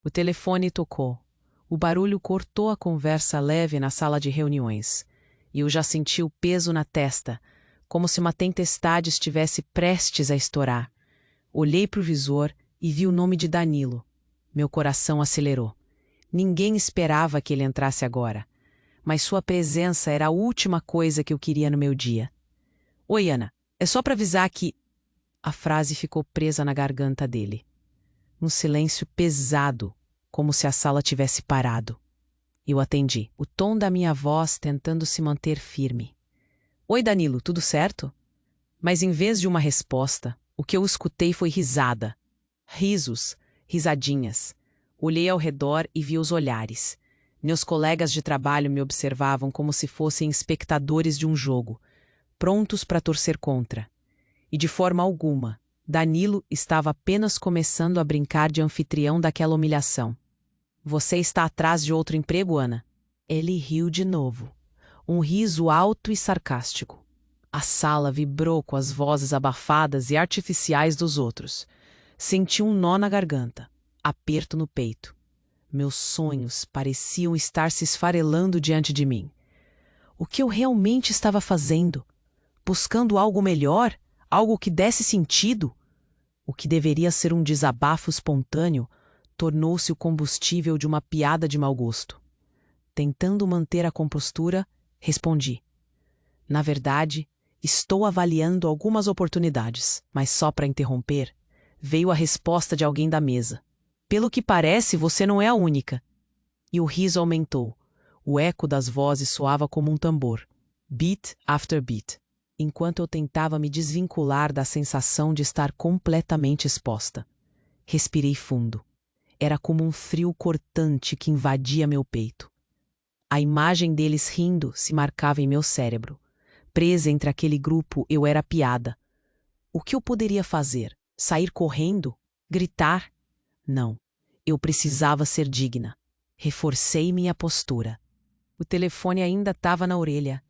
O telefone tocou. O barulho cortou a conversa leve na sala de reuniões, e eu já senti o peso na testa, como se uma tempestade estivesse prestes a estourar. Olhei para o visor e vi o nome de Danilo. Meu coração acelerou. Ninguém esperava que ele entrasse agora, mas sua presença era a última coisa que eu queria no meu dia. Oi, Ana, é só para avisar que... A frase ficou presa na garganta dele. Um silêncio pesado, como se a sala tivesse parado. Eu atendi, o tom da minha voz tentando se manter firme. Oi, Danilo, tudo certo? Mas em vez de uma resposta, o que eu escutei foi risada. Risos, risadinhas. Olhei ao redor e vi os olhares. Meus colegas de trabalho me observavam como se fossem espectadores de um jogo, prontos para torcer contra. E de forma alguma, Danilo estava apenas começando a brincar de anfitrião daquela humilhação. Você está atrás de outro emprego, Ana? Ele riu de novo. Um riso alto e sarcástico. A sala vibrou com as vozes abafadas e artificiais dos outros. Senti um nó na garganta, aperto no peito. Meus sonhos pareciam estar se esfarelando diante de mim. O que eu realmente estava fazendo? Buscando algo melhor? Algo que desse sentido? O que deveria ser um desabafo espontâneo tornou-se o combustível de uma piada de mau gosto. Tentando manter a compostura, respondi. Na verdade, estou avaliando algumas oportunidades, mas só para interromper, veio a resposta de alguém da mesa. Pelo que parece, você não é a única. E o riso aumentou. O eco das vozes soava como um tambor. Beat after beat. Enquanto eu tentava me desvincular da sensação de estar completamente exposta. Respirei fundo. Era como um frio cortante que invadia meu peito. A imagem deles rindo se marcava em meu cérebro. Presa entre aquele grupo, eu era piada. O que eu poderia fazer? Sair correndo? Gritar? Não. Eu precisava ser digna. Reforcei minha postura. O telefone ainda estava na orelha.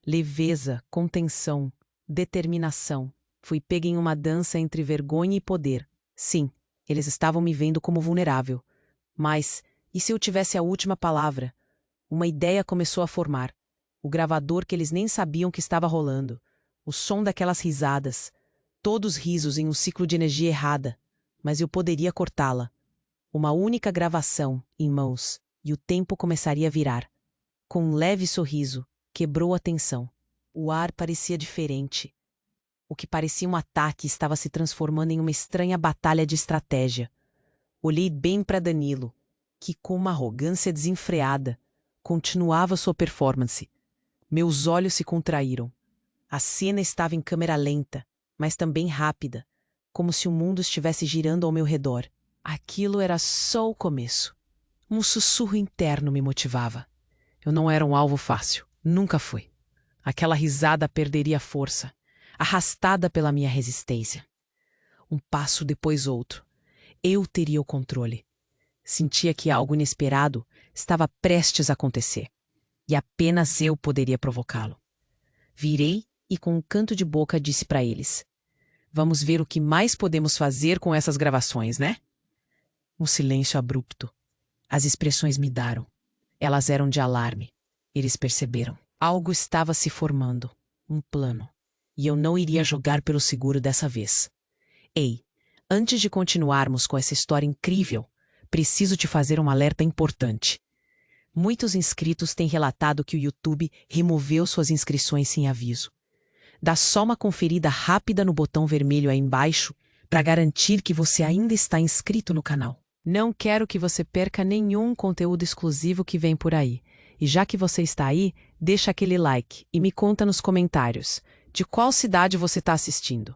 Leveza, contenção, determinação. Fui pega em uma dança entre vergonha e poder. Sim, eles estavam me vendo como vulnerável. Mas, e se eu tivesse a última palavra? Uma ideia começou a formar. O gravador que eles nem sabiam que estava rolando. O som daquelas risadas. Todos risos em um ciclo de energia errada. Mas eu poderia cortá-la. Uma única gravação, em mãos, e o tempo começaria a virar. Com um leve sorriso, quebrou a tensão. O ar parecia diferente. O que parecia um ataque estava se transformando em uma estranha batalha de estratégia. Olhei bem para Danilo, que com uma arrogância desenfreada, continuava sua performance. Meus olhos se contraíram. A cena estava em câmera lenta, mas também rápida, como se o mundo estivesse girando ao meu redor. Aquilo era só o começo. Um sussurro interno me motivava. Eu não era um alvo fácil. Nunca fui. Aquela risada perderia força, arrastada pela minha resistência. Um passo depois outro. Eu teria o controle. Sentia que algo inesperado estava prestes a acontecer. E apenas eu poderia provocá-lo. Virei e com um canto de boca disse para eles. Vamos ver o que mais podemos fazer com essas gravações, né? Um silêncio abrupto. As expressões mudaram. Elas eram de alarme. Eles perceberam. Algo estava se formando. Um plano. E eu não iria jogar pelo seguro dessa vez. Ei, antes de continuarmos com essa história incrível, preciso te fazer um alerta importante. Muitos inscritos têm relatado que o YouTube removeu suas inscrições sem aviso. Dá só uma conferida rápida no botão vermelho aí embaixo para garantir que você ainda está inscrito no canal. Não quero que você perca nenhum conteúdo exclusivo que vem por aí. E já que você está aí, deixa aquele like e me conta nos comentários de qual cidade você está assistindo.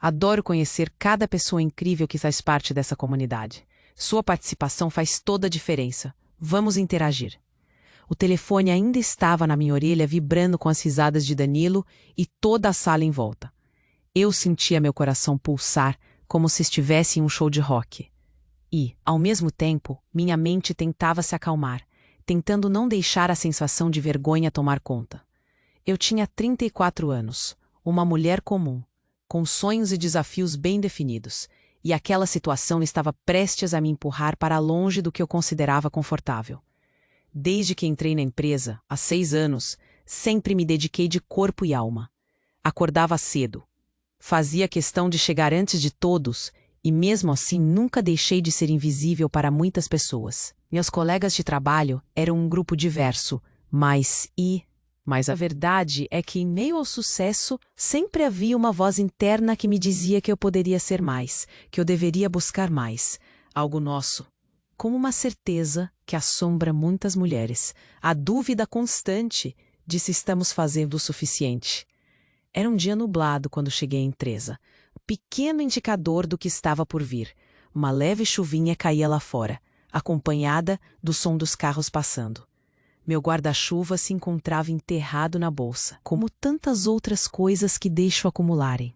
Adoro conhecer cada pessoa incrível que faz parte dessa comunidade. Sua participação faz toda a diferença. Vamos interagir. O telefone ainda estava na minha orelha vibrando com as risadas de Danilo e toda a sala em volta. Eu sentia meu coração pulsar como se estivesse em um show de rock. E, ao mesmo tempo, minha mente tentava se acalmar, tentando não deixar a sensação de vergonha tomar conta. Eu tinha 34 anos, uma mulher comum, com sonhos e desafios bem definidos, e aquela situação estava prestes a me empurrar para longe do que eu considerava confortável. Desde que entrei na empresa, há 6 anos, sempre me dediquei de corpo e alma. Acordava cedo. Fazia questão de chegar antes de todos e, mesmo assim, nunca deixei de ser invisível para muitas pessoas. Meus colegas de trabalho eram um grupo diverso, mas a verdade é que, em meio ao sucesso, sempre havia uma voz interna que me dizia que eu poderia ser mais, que eu deveria buscar mais, algo nosso. Como uma certeza que assombra muitas mulheres, a dúvida constante de se estamos fazendo o suficiente. Era um dia nublado quando cheguei à empresa, pequeno indicador do que estava por vir. Uma leve chuvinha caía lá fora, acompanhada do som dos carros passando. Meu guarda-chuva se encontrava enterrado na bolsa, como tantas outras coisas que deixo acumularem.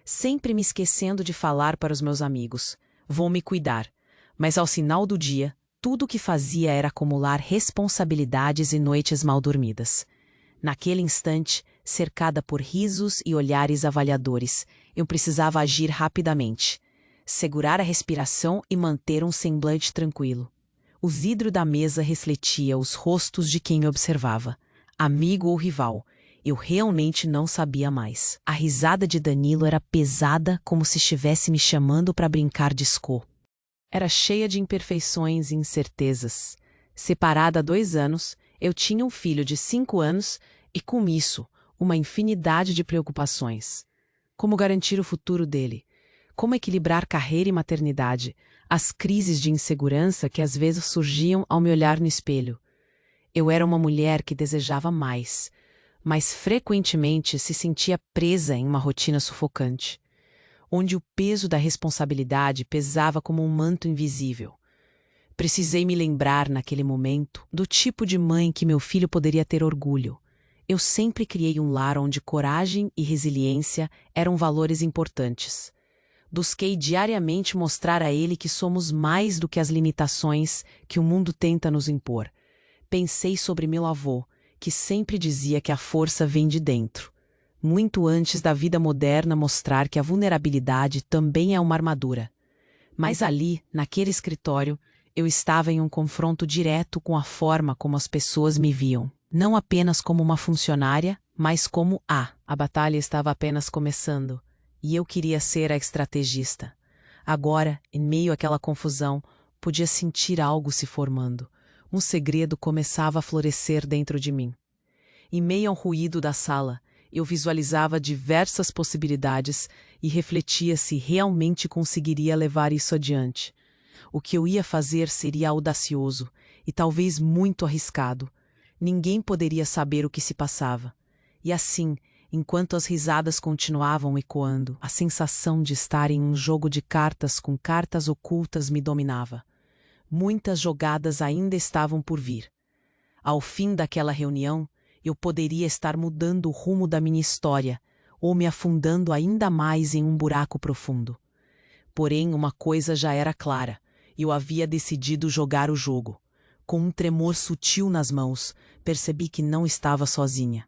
Sempre me esquecendo de falar para os meus amigos: vou me cuidar. Mas ao final do dia, tudo o que fazia era acumular responsabilidades e noites mal dormidas. Naquele instante, cercada por risos e olhares avaliadores, eu precisava agir rapidamente, segurar a respiração e manter um semblante tranquilo. O vidro da mesa refletia os rostos de quem me observava, amigo ou rival. Eu realmente não sabia mais. A risada de Danilo era pesada, como se estivesse me chamando para brincar de escô. Era cheia de imperfeições e incertezas. Separada há 2 anos, eu tinha um filho de 5 anos e, com isso, uma infinidade de preocupações. Como garantir o futuro dele? Como equilibrar carreira e maternidade? As crises de insegurança que às vezes surgiam ao me olhar no espelho. Eu era uma mulher que desejava mais, mas frequentemente se sentia presa em uma rotina sufocante, onde o peso da responsabilidade pesava como um manto invisível. Precisei me lembrar, naquele momento, do tipo de mãe que meu filho poderia ter orgulho. Eu sempre criei um lar onde coragem e resiliência eram valores importantes. Busquei diariamente mostrar a ele que somos mais do que as limitações que o mundo tenta nos impor. Pensei sobre meu avô, que sempre dizia que a força vem de dentro, muito antes da vida moderna mostrar que a vulnerabilidade também é uma armadura. Mas ali, naquele escritório, eu estava em um confronto direto com a forma como as pessoas me viam. Não apenas como uma funcionária, mas como a batalha estava apenas começando, e eu queria ser a estrategista. Agora, em meio àquela confusão, podia sentir algo se formando. Um segredo começava a florescer dentro de mim. Em meio ao ruído da sala, eu visualizava diversas possibilidades e refletia se realmente conseguiria levar isso adiante. O que eu ia fazer seria audacioso e talvez muito arriscado. Ninguém poderia saber o que se passava. E assim, enquanto as risadas continuavam ecoando, a sensação de estar em um jogo de cartas com cartas ocultas me dominava. Muitas jogadas ainda estavam por vir. Ao fim daquela reunião, eu poderia estar mudando o rumo da minha história ou me afundando ainda mais em um buraco profundo. Porém, uma coisa já era clara: eu havia decidido jogar o jogo. Com um tremor sutil nas mãos, percebi que não estava sozinha.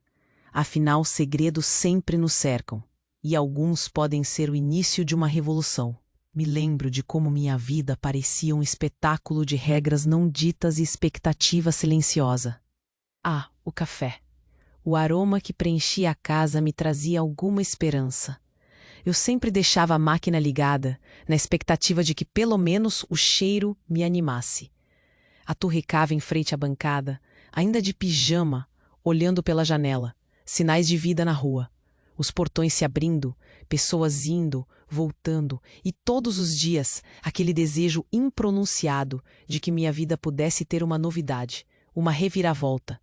Afinal, segredos sempre nos cercam, e alguns podem ser o início de uma revolução. Me lembro de como minha vida parecia um espetáculo de regras não ditas e expectativa silenciosa. O café. O aroma que preenchia a casa me trazia alguma esperança. Eu sempre deixava a máquina ligada, na expectativa de que pelo menos o cheiro me animasse. Aturricava em frente à bancada, ainda de pijama, olhando pela janela, sinais de vida na rua. Os portões se abrindo, pessoas indo, voltando, e todos os dias aquele desejo impronunciado de que minha vida pudesse ter uma novidade, uma reviravolta.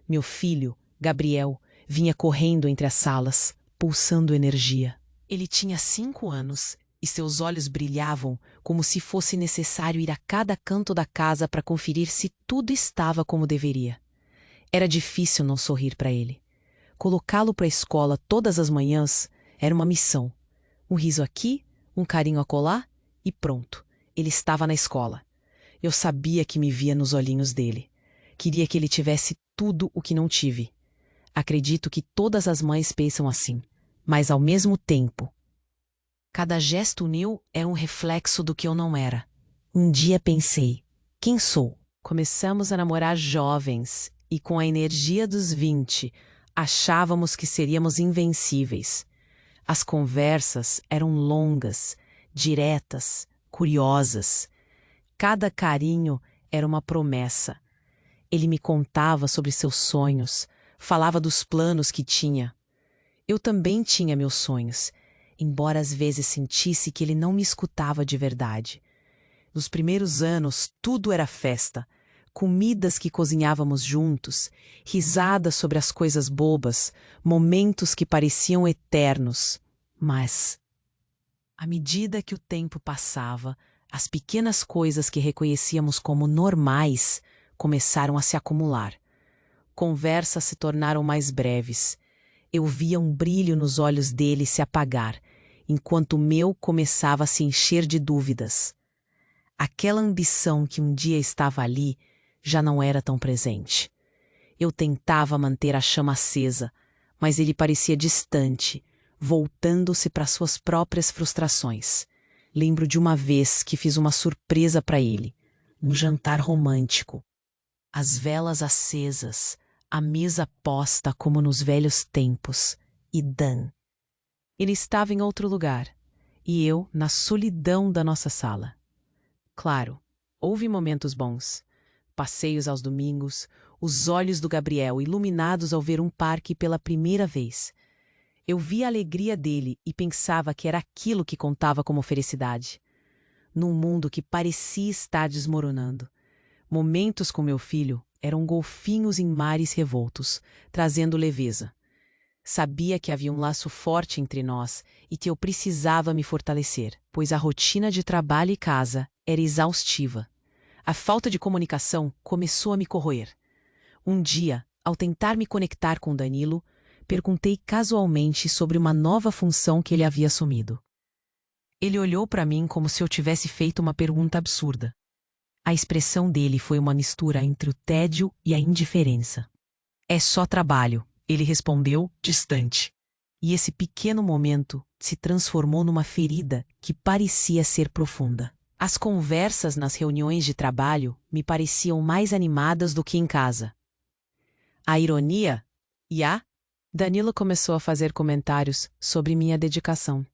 Meu filho, Gabriel, vinha correndo entre as salas, pulsando energia. Ele tinha 5 anos e seus olhos brilhavam como se fosse necessário ir a cada canto da casa para conferir se tudo estava como deveria. Era difícil não sorrir para ele. Colocá-lo para a escola todas as manhãs era uma missão. Um riso aqui, um carinho acolá e pronto, ele estava na escola. Eu sabia que me via nos olhinhos dele. Queria que ele tivesse tudo o que não tive. Acredito que todas as mães pensam assim, mas ao mesmo tempo, Cada gesto meu era um reflexo do que eu não era. Um dia pensei, quem sou? Começamos a namorar jovens e com a energia dos 20, achávamos que seríamos invencíveis. As conversas eram longas, diretas, curiosas. Cada carinho era uma promessa. Ele me contava sobre seus sonhos, falava dos planos que tinha. Eu também tinha meus sonhos, embora às vezes sentisse que ele não me escutava de verdade. Nos primeiros anos, tudo era festa. Comidas que cozinhávamos juntos, risadas sobre as coisas bobas, momentos que pareciam eternos. Mas, à medida que o tempo passava, as pequenas coisas que reconhecíamos como normais começaram a se acumular. Conversas se tornaram mais breves. Eu via um brilho nos olhos dele se apagar, enquanto o meu começava a se encher de dúvidas. Aquela ambição que um dia estava ali já não era tão presente. Eu tentava manter a chama acesa, mas ele parecia distante, voltando-se para suas próprias frustrações. Lembro de uma vez que fiz uma surpresa para ele, um jantar romântico. As velas acesas, a mesa posta como nos velhos tempos, e Dan. Ele estava em outro lugar, e eu na solidão da nossa sala. Claro, houve momentos bons. Passeios aos domingos, os olhos do Gabriel iluminados ao ver um parque pela primeira vez. Eu via a alegria dele e pensava que era aquilo que contava como felicidade. Num mundo que parecia estar desmoronando. Momentos com meu filho eram golfinhos em mares revoltos, trazendo leveza. Sabia que havia um laço forte entre nós e que eu precisava me fortalecer, pois a rotina de trabalho e casa era exaustiva. A falta de comunicação começou a me corroer. Um dia, ao tentar me conectar com Danilo, perguntei casualmente sobre uma nova função que ele havia assumido. Ele olhou para mim como se eu tivesse feito uma pergunta absurda. A expressão dele foi uma mistura entre o tédio e a indiferença. "É só trabalho", ele respondeu, distante. E esse pequeno momento se transformou numa ferida que parecia ser profunda. As conversas nas reuniões de trabalho me pareciam mais animadas do que em casa. A ironia? Danilo começou a fazer comentários sobre minha dedicação.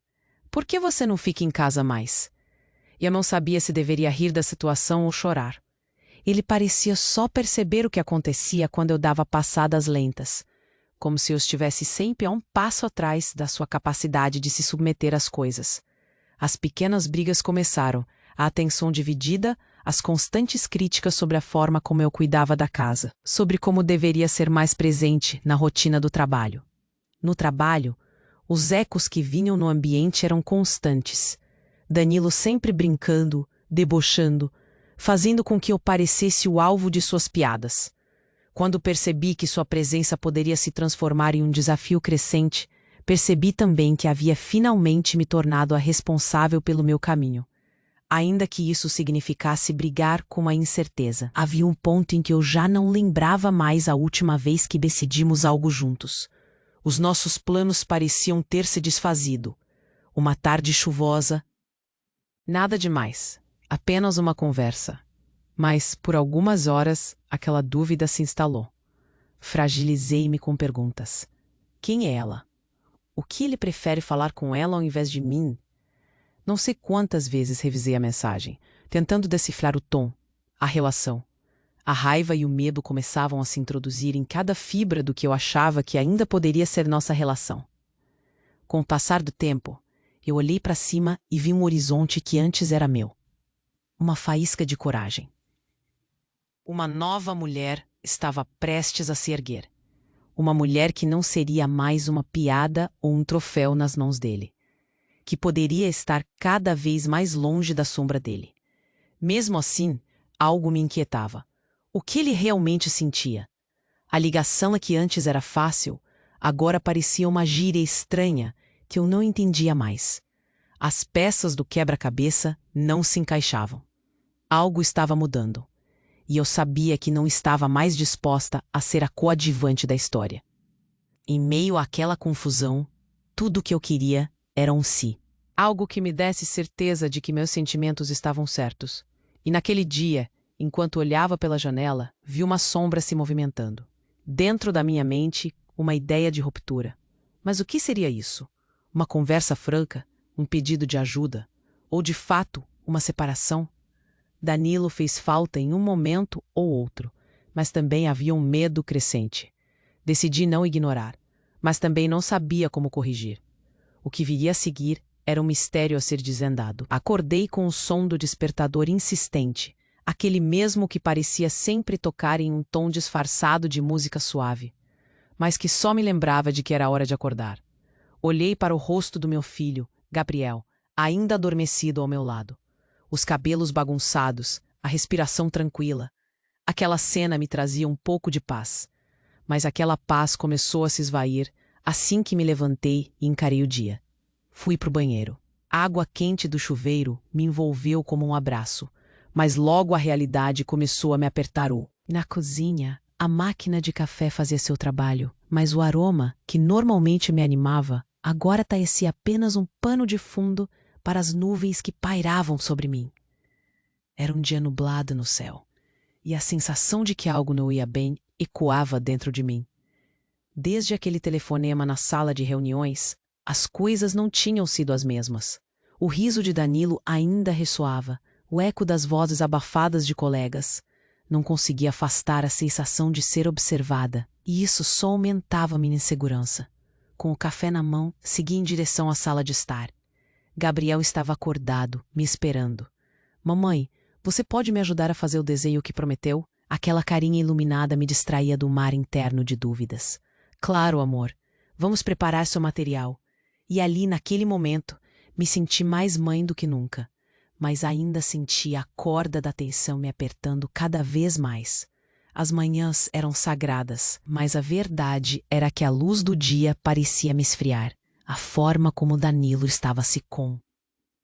"Por que você não fica em casa mais?" E eu não sabia se deveria rir da situação ou chorar. Ele parecia só perceber o que acontecia quando eu dava passadas lentas, como se eu estivesse sempre a um passo atrás da sua capacidade de se submeter às coisas. As pequenas brigas começaram, a atenção dividida, as constantes críticas sobre a forma como eu cuidava da casa, sobre como deveria ser mais presente na rotina do trabalho. No trabalho, os ecos que vinham no ambiente eram constantes. Danilo sempre brincando, debochando, fazendo com que eu parecesse o alvo de suas piadas. Quando percebi que sua presença poderia se transformar em um desafio crescente, percebi também que havia finalmente me tornado a responsável pelo meu caminho. Ainda que isso significasse brigar com a incerteza, havia um ponto em que eu já não lembrava mais a última vez que decidimos algo juntos. Os nossos planos pareciam ter se desfazido. Uma tarde chuvosa. Nada demais, apenas uma conversa. Mas, por algumas horas, aquela dúvida se instalou. Fragilizei-me com perguntas. Quem é ela? O que ele prefere falar com ela ao invés de mim? Não sei quantas vezes revisei a mensagem, tentando decifrar o tom, a relação. A raiva e o medo começavam a se introduzir em cada fibra do que eu achava que ainda poderia ser nossa relação. Com o passar do tempo, eu olhei para cima e vi um horizonte que antes era meu. Uma faísca de coragem. Uma nova mulher estava prestes a se erguer. Uma mulher que não seria mais uma piada ou um troféu nas mãos dele. Que poderia estar cada vez mais longe da sombra dele. Mesmo assim, algo me inquietava. O que ele realmente sentia? A ligação que antes era fácil, agora parecia uma gíria estranha que eu não entendia mais. As peças do quebra-cabeça não se encaixavam. Algo estava mudando. E eu sabia que não estava mais disposta a ser a coadjuvante da história. Em meio àquela confusão, tudo o que eu queria era um si. Algo que me desse certeza de que meus sentimentos estavam certos. E naquele dia, enquanto olhava pela janela, vi uma sombra se movimentando. Dentro da minha mente, uma ideia de ruptura. Mas o que seria isso? Uma conversa franca? Um pedido de ajuda? Ou, de fato, uma separação? Danilo fez falta em um momento ou outro, mas também havia um medo crescente. Decidi não ignorar, mas também não sabia como corrigir. O que viria a seguir era um mistério a ser desvendado. Acordei com o som do despertador insistente, aquele mesmo que parecia sempre tocar em um tom disfarçado de música suave, mas que só me lembrava de que era hora de acordar. Olhei para o rosto do meu filho, Gabriel, ainda adormecido ao meu lado. Os cabelos bagunçados, a respiração tranquila. Aquela cena me trazia um pouco de paz. Mas aquela paz começou a se esvair assim que me levantei e encarei o dia. Fui para o banheiro. A água quente do chuveiro me envolveu como um abraço, mas logo a realidade começou a me apertar. Na cozinha, a máquina de café fazia seu trabalho, mas o aroma, que normalmente me animava, agora parecia apenas um pano de fundo para as nuvens que pairavam sobre mim. Era um dia nublado no céu, e a sensação de que algo não ia bem ecoava dentro de mim. Desde aquele telefonema na sala de reuniões, as coisas não tinham sido as mesmas. O riso de Danilo ainda ressoava, o eco das vozes abafadas de colegas. Não conseguia afastar a sensação de ser observada, e isso só aumentava minha insegurança. Com o café na mão, segui em direção à sala de estar. Gabriel estava acordado, me esperando. Mamãe, você pode me ajudar a fazer o desenho que prometeu? Aquela carinha iluminada me distraía do mar interno de dúvidas. Claro, amor. Vamos preparar seu material. E ali, naquele momento, me senti mais mãe do que nunca. Mas ainda sentia a corda da tensão me apertando cada vez mais. As manhãs eram sagradas, mas a verdade era que a luz do dia parecia me esfriar. A forma como Danilo estava se com.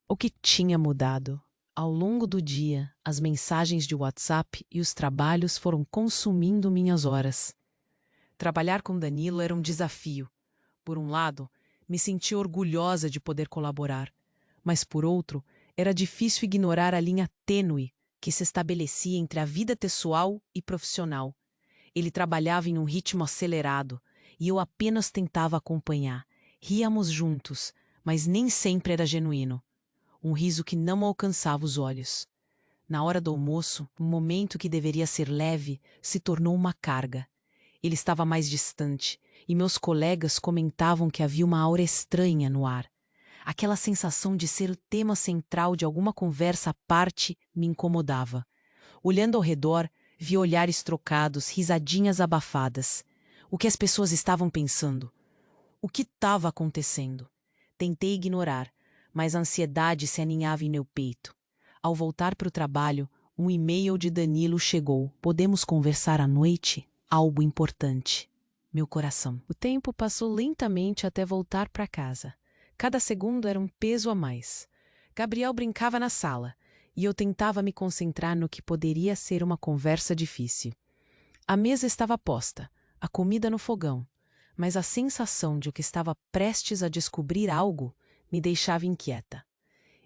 O que tinha mudado? Ao longo do dia, as mensagens de WhatsApp e os trabalhos foram consumindo minhas horas. Trabalhar com Danilo era um desafio. Por um lado, me sentia orgulhosa de poder colaborar, mas por outro, era difícil ignorar a linha tênue que se estabelecia entre a vida pessoal e profissional. Ele trabalhava em um ritmo acelerado e eu apenas tentava acompanhar. Ríamos juntos, mas nem sempre era genuíno. Um riso que não alcançava os olhos. Na hora do almoço, um momento que deveria ser leve se tornou uma carga. Ele estava mais distante, e meus colegas comentavam que havia uma aura estranha no ar. Aquela sensação de ser o tema central de alguma conversa à parte me incomodava. Olhando ao redor, vi olhares trocados, risadinhas abafadas. O que as pessoas estavam pensando? O que estava acontecendo? Tentei ignorar, mas a ansiedade se aninhava em meu peito. Ao voltar para o trabalho, um e-mail de Danilo chegou. Podemos conversar à noite? Algo importante. Meu coração. O tempo passou lentamente até voltar para casa. Cada segundo era um peso a mais. Gabriel brincava na sala, e eu tentava me concentrar no que poderia ser uma conversa difícil. A mesa estava posta, a comida no fogão, mas a sensação de que estava prestes a descobrir algo me deixava inquieta.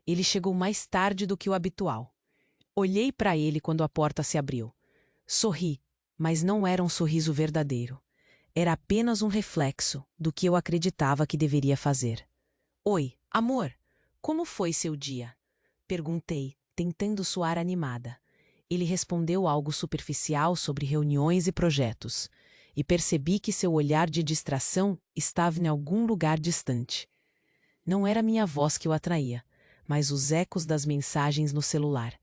Ele chegou mais tarde do que o habitual. Olhei para ele quando a porta se abriu. Sorri, mas não era um sorriso verdadeiro. Era apenas um reflexo do que eu acreditava que deveria fazer. Oi, amor, como foi seu dia? Perguntei, tentando soar animada. Ele respondeu algo superficial sobre reuniões e projetos, e percebi que seu olhar de distração estava em algum lugar distante. Não era minha voz que o atraía, mas os ecos das mensagens no celular.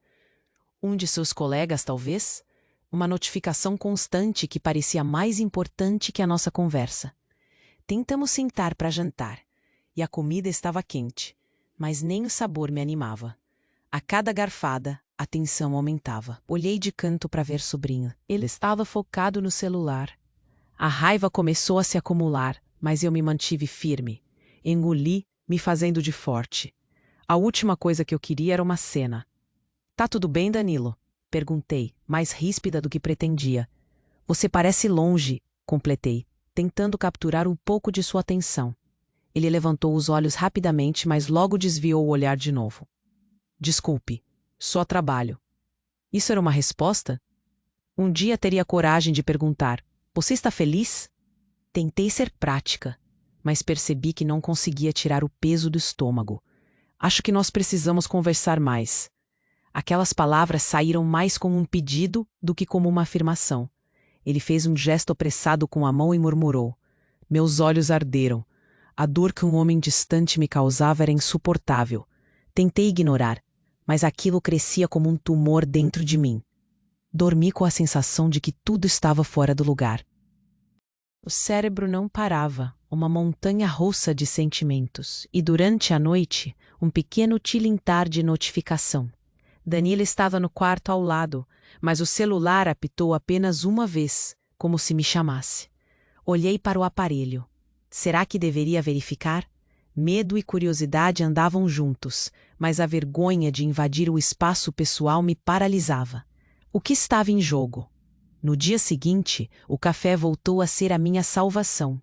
Um de seus colegas, talvez? Uma notificação constante que parecia mais importante que a nossa conversa. Tentamos sentar para jantar, e a comida estava quente, mas nem o sabor me animava. A cada garfada, a tensão aumentava. Olhei de canto para ver sobrinho. Ele estava focado no celular. A raiva começou a se acumular, mas eu me mantive firme. Engoli, me fazendo de forte. A última coisa que eu queria era uma cena. Tá tudo bem, Danilo? Perguntei, mais ríspida do que pretendia. Você parece longe, completei, tentando capturar um pouco de sua atenção. Ele levantou os olhos rapidamente, mas logo desviou o olhar de novo. Desculpe, só trabalho. Isso era uma resposta? Um dia teria coragem de perguntar: você está feliz? Tentei ser prática, mas percebi que não conseguia tirar o peso do estômago. Acho que nós precisamos conversar mais. Aquelas palavras saíram mais como um pedido do que como uma afirmação. Ele fez um gesto apressado com a mão e murmurou. Meus olhos arderam. A dor que um homem distante me causava era insuportável. Tentei ignorar, mas aquilo crescia como um tumor dentro de mim. Dormi com a sensação de que tudo estava fora do lugar. O cérebro não parava, uma montanha russa de sentimentos, e durante a noite, um pequeno tilintar de notificação. Danilo estava no quarto ao lado, mas o celular apitou apenas uma vez, como se me chamasse. Olhei para o aparelho. Será que deveria verificar? Medo e curiosidade andavam juntos, mas a vergonha de invadir o espaço pessoal me paralisava. O que estava em jogo? No dia seguinte, o café voltou a ser a minha salvação.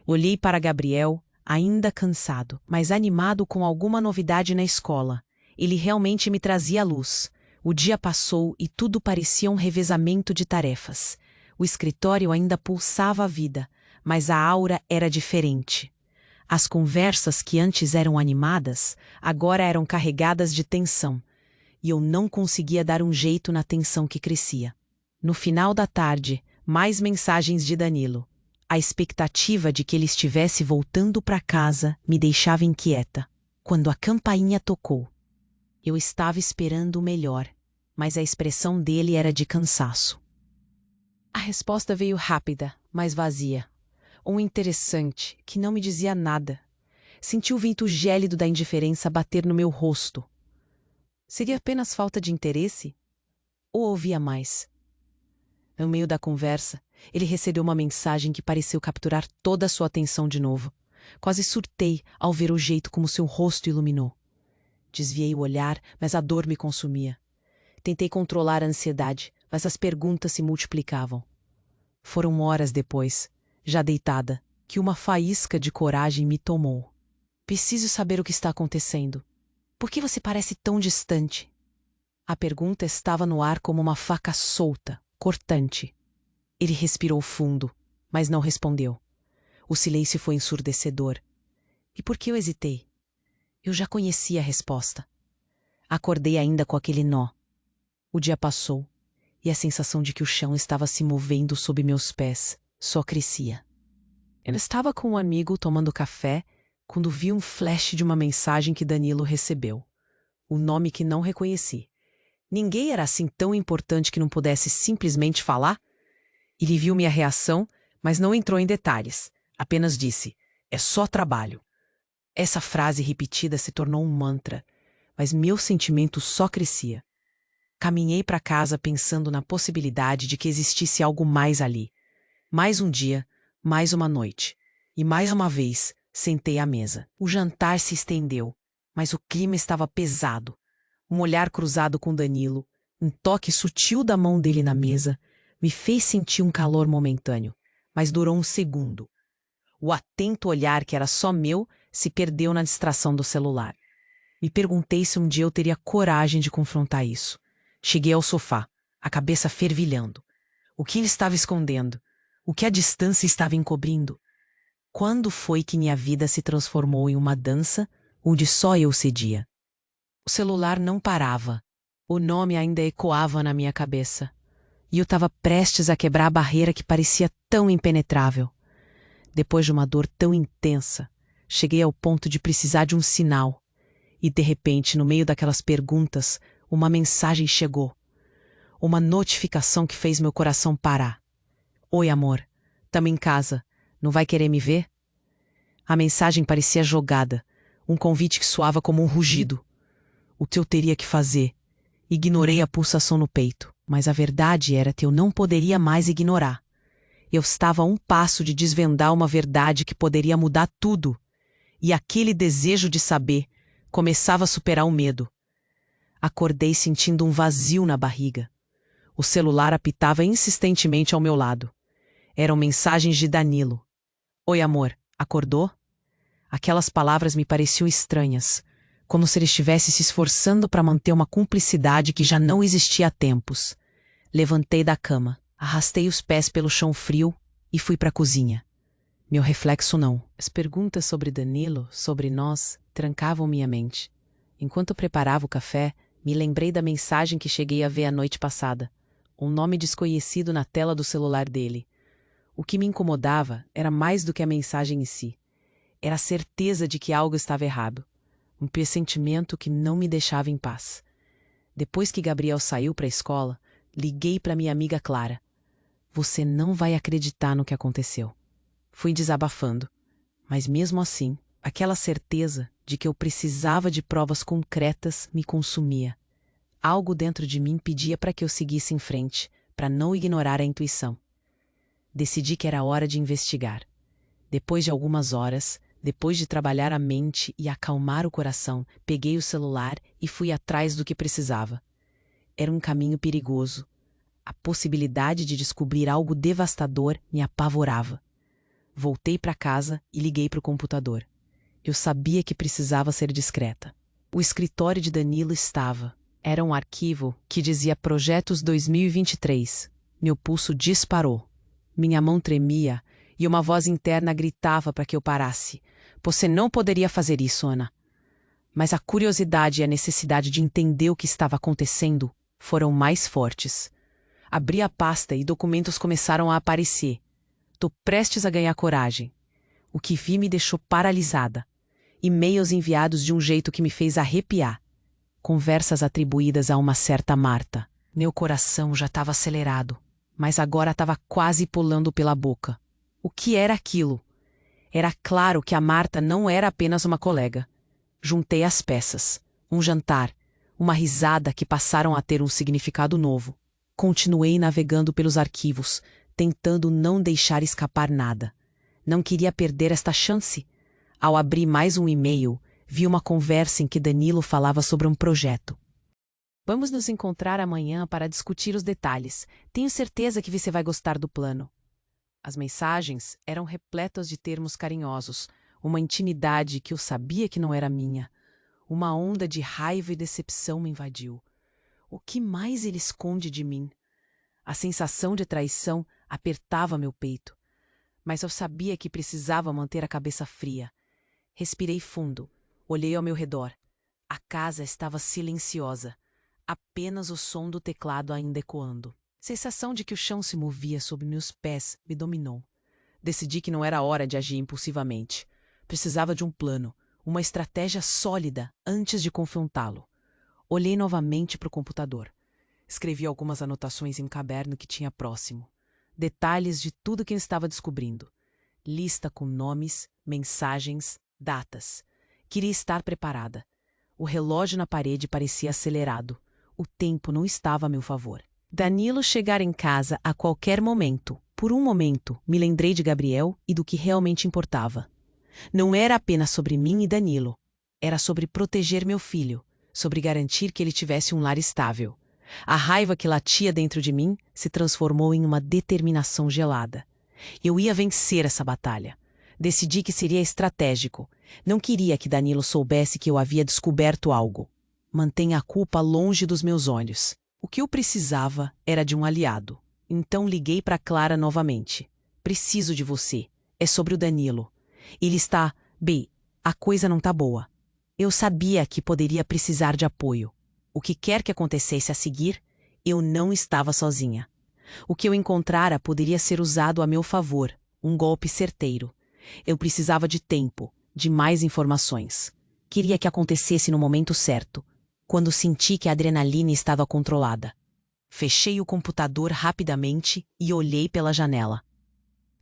Olhei para Gabriel, ainda cansado, mas animado com alguma novidade na escola. Ele realmente me trazia luz. O dia passou e tudo parecia um revezamento de tarefas. O escritório ainda pulsava a vida, mas a aura era diferente. As conversas que antes eram animadas, agora eram carregadas de tensão, e eu não conseguia dar um jeito na tensão que crescia. No final da tarde, mais mensagens de Danilo. A expectativa de que ele estivesse voltando para casa me deixava inquieta. Quando a campainha tocou, eu estava esperando o melhor, mas a expressão dele era de cansaço. A resposta veio rápida, mas vazia. Um interessante, que não me dizia nada. Senti o vento gélido da indiferença bater no meu rosto. Seria apenas falta de interesse? Ou ouvia mais? No meio da conversa, ele recebeu uma mensagem que pareceu capturar toda a sua atenção de novo. Quase surtei ao ver o jeito como seu rosto iluminou. Desviei o olhar, mas a dor me consumia. Tentei controlar a ansiedade, mas as perguntas se multiplicavam. Foram horas depois, já deitada, que uma faísca de coragem me tomou. Preciso saber o que está acontecendo. Por que você parece tão distante? A pergunta estava no ar como uma faca solta, cortante. Ele respirou fundo, mas não respondeu. O silêncio foi ensurdecedor. E por que eu hesitei? Eu já conhecia a resposta. Acordei ainda com aquele nó. O dia passou, e a sensação de que o chão estava se movendo sob meus pés só crescia. Eu estava com um amigo tomando café quando vi um flash de uma mensagem que Danilo recebeu. O nome que não reconheci. Ninguém era assim tão importante que não pudesse simplesmente falar? Ele viu minha reação, mas não entrou em detalhes. Apenas disse, é só trabalho. Essa frase repetida se tornou um mantra, mas meu sentimento só crescia. Caminhei para casa pensando na possibilidade de que existisse algo mais ali. Mais um dia, mais uma noite. E mais uma vez, sentei à mesa. O jantar se estendeu, mas o clima estava pesado. Um olhar cruzado com Danilo, um toque sutil da mão dele na mesa, me fez sentir um calor momentâneo, mas durou um segundo. O atento olhar que era só meu se perdeu na distração do celular. Me perguntei se um dia eu teria coragem de confrontar isso. Cheguei ao sofá, a cabeça fervilhando. O que ele estava escondendo? O que a distância estava encobrindo? Quando foi que minha vida se transformou em uma dança onde só eu cedia? O celular não parava. O nome ainda ecoava na minha cabeça. E eu estava prestes a quebrar a barreira que parecia tão impenetrável. Depois de uma dor tão intensa, cheguei ao ponto de precisar de um sinal. E, de repente, no meio daquelas perguntas, uma mensagem chegou. Uma notificação que fez meu coração parar. Oi, amor. Tamo em casa. Não vai querer me ver? A mensagem parecia jogada. Um convite que soava como um rugido. O que eu teria que fazer? Ignorei a pulsação no peito, mas a verdade era que eu não poderia mais ignorar. Eu estava a um passo de desvendar uma verdade que poderia mudar tudo. E aquele desejo de saber começava a superar o medo. Acordei sentindo um vazio na barriga. O celular apitava insistentemente ao meu lado. Eram mensagens de Danilo. Oi, amor, acordou? Aquelas palavras me pareciam estranhas, como se ele estivesse se esforçando para manter uma cumplicidade que já não existia há tempos. Levantei da cama, arrastei os pés pelo chão frio e fui para a cozinha. Meu reflexo não. As perguntas sobre Danilo, sobre nós, trancavam minha mente. Enquanto preparava o café, me lembrei da mensagem que cheguei a ver a noite passada. Um nome desconhecido na tela do celular dele. O que me incomodava era mais do que a mensagem em si. Era a certeza de que algo estava errado. Um pressentimento que não me deixava em paz. Depois que Gabriel saiu para a escola, liguei para minha amiga Clara. Você não vai acreditar no que aconteceu. Fui desabafando, mas mesmo assim, aquela certeza de que eu precisava de provas concretas me consumia. Algo dentro de mim pedia para que eu seguisse em frente, para não ignorar a intuição. Decidi que era hora de investigar. Depois de algumas horas, depois de trabalhar a mente e acalmar o coração, peguei o celular e fui atrás do que precisava. Era um caminho perigoso. A possibilidade de descobrir algo devastador me apavorava. Voltei para casa e liguei para o computador. Eu sabia que precisava ser discreta. O escritório de Danilo estava. Era um arquivo que dizia Projetos 2023. Meu pulso disparou. Minha mão tremia e uma voz interna gritava para que eu parasse. Você não poderia fazer isso, Ana. Mas a curiosidade e a necessidade de entender o que estava acontecendo foram mais fortes. Abri a pasta e documentos começaram a aparecer. Tô prestes a ganhar coragem. O que vi me deixou paralisada. E-mails enviados de um jeito que me fez arrepiar. Conversas atribuídas a uma certa Marta. Meu coração já estava acelerado, mas agora estava quase pulando pela boca. O que era aquilo? Era claro que a Marta não era apenas uma colega. Juntei as peças. Um jantar, uma risada que passaram a ter um significado novo. Continuei navegando pelos arquivos, tentando não deixar escapar nada. Não queria perder esta chance. Ao abrir mais um e-mail, vi uma conversa em que Danilo falava sobre um projeto. Vamos nos encontrar amanhã para discutir os detalhes. Tenho certeza que você vai gostar do plano. As mensagens eram repletas de termos carinhosos, uma intimidade que eu sabia que não era minha. Uma onda de raiva e decepção me invadiu. O que mais ele esconde de mim? A sensação de traição apertava meu peito. Mas eu sabia que precisava manter a cabeça fria. Respirei fundo. Olhei ao meu redor. A casa estava silenciosa. Apenas o som do teclado ainda ecoando. A sensação de que o chão se movia sob meus pés me dominou. Decidi que não era hora de agir impulsivamente. Precisava de um plano, uma estratégia sólida antes de confrontá-lo. Olhei novamente para o computador. Escrevi algumas anotações em um caderno que tinha próximo. Detalhes de tudo que eu estava descobrindo. Lista com nomes, mensagens, datas. Queria estar preparada. O relógio na parede parecia acelerado. O tempo não estava a meu favor. Danilo chegar em casa a qualquer momento. Por um momento, me lembrei de Gabriel e do que realmente importava. Não era apenas sobre mim e Danilo. Era sobre proteger meu filho, sobre garantir que ele tivesse um lar estável. A raiva que latia dentro de mim se transformou em uma determinação gelada. Eu ia vencer essa batalha. Decidi que seria estratégico. Não queria que Danilo soubesse que eu havia descoberto algo. Mantenha a culpa longe dos meus olhos. O que eu precisava era de um aliado. Então liguei para Clara novamente. Preciso de você. É sobre o Danilo. Ele está... Bem, a coisa não tá boa. Eu sabia que poderia precisar de apoio. O que quer que acontecesse a seguir, eu não estava sozinha. O que eu encontrara poderia ser usado a meu favor, um golpe certeiro. Eu precisava de tempo, de mais informações. Queria que acontecesse no momento certo, quando senti que a adrenalina estava controlada. Fechei o computador rapidamente e olhei pela janela.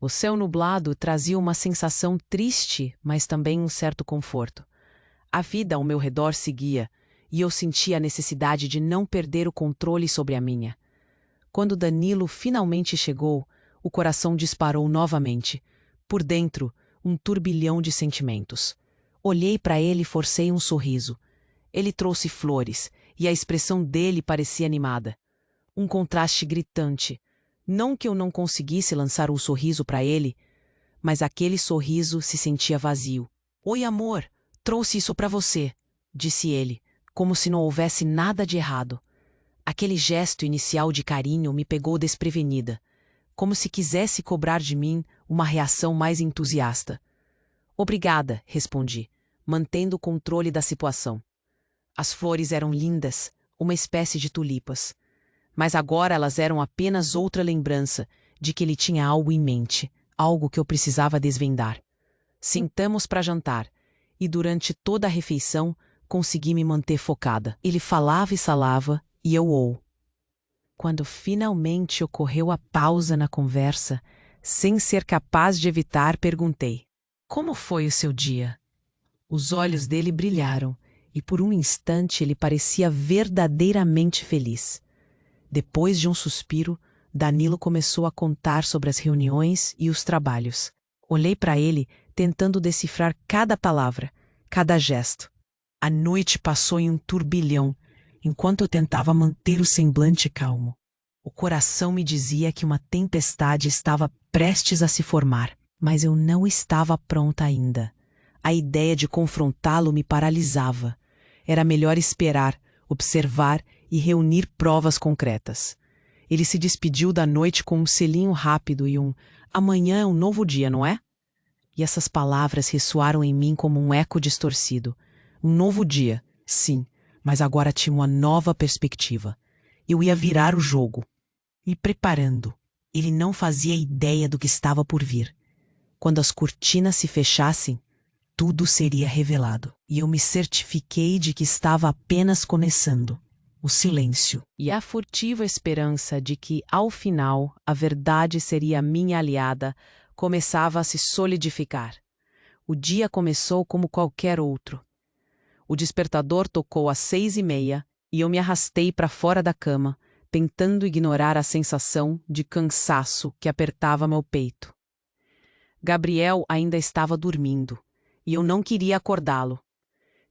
O céu nublado trazia uma sensação triste, mas também um certo conforto. A vida ao meu redor seguia, e eu sentia a necessidade de não perder o controle sobre a minha. Quando Danilo finalmente chegou, o coração disparou novamente. Por dentro, um turbilhão de sentimentos. Olhei para ele e forcei um sorriso. Ele trouxe flores, e a expressão dele parecia animada. Um contraste gritante. Não que eu não conseguisse lançar um sorriso para ele, mas aquele sorriso se sentia vazio. Oi, amor, trouxe isso para você, disse ele, como se não houvesse nada de errado. Aquele gesto inicial de carinho me pegou desprevenida, como se quisesse cobrar de mim uma reação mais entusiasta. Obrigada, respondi, mantendo o controle da situação. As flores eram lindas, uma espécie de tulipas. Mas agora elas eram apenas outra lembrança de que ele tinha algo em mente, algo que eu precisava desvendar. Sentamos para jantar, e durante toda a refeição consegui me manter focada. Ele falava e falava, e eu. Quando finalmente ocorreu a pausa na conversa, sem ser capaz de evitar, perguntei: Como foi o seu dia? Os olhos dele brilharam, e por um instante ele parecia verdadeiramente feliz. Depois de um suspiro, Danilo começou a contar sobre as reuniões e os trabalhos. Olhei para ele, tentando decifrar cada palavra, cada gesto. A noite passou em um turbilhão, enquanto eu tentava manter o semblante calmo. O coração me dizia que uma tempestade estava prestes a se formar, mas eu não estava pronta ainda. A ideia de confrontá-lo me paralisava. Era melhor esperar, observar e reunir provas concretas. Ele se despediu da noite com um selinho rápido e "Amanhã é um novo dia, não é?" E essas palavras ressoaram em mim como um eco distorcido. Um novo dia, sim, mas agora tinha uma nova perspectiva. Eu ia virar o jogo. Me preparando. Ele não fazia ideia do que estava por vir. Quando as cortinas se fechassem, tudo seria revelado. E eu me certifiquei de que estava apenas começando. O silêncio. E a furtiva esperança de que, ao final, a verdade seria minha aliada, começava a se solidificar. O dia começou como qualquer outro. O despertador tocou às 6:30 e eu me arrastei para fora da cama, tentando ignorar a sensação de cansaço que apertava meu peito. Gabriel ainda estava dormindo, e eu não queria acordá-lo.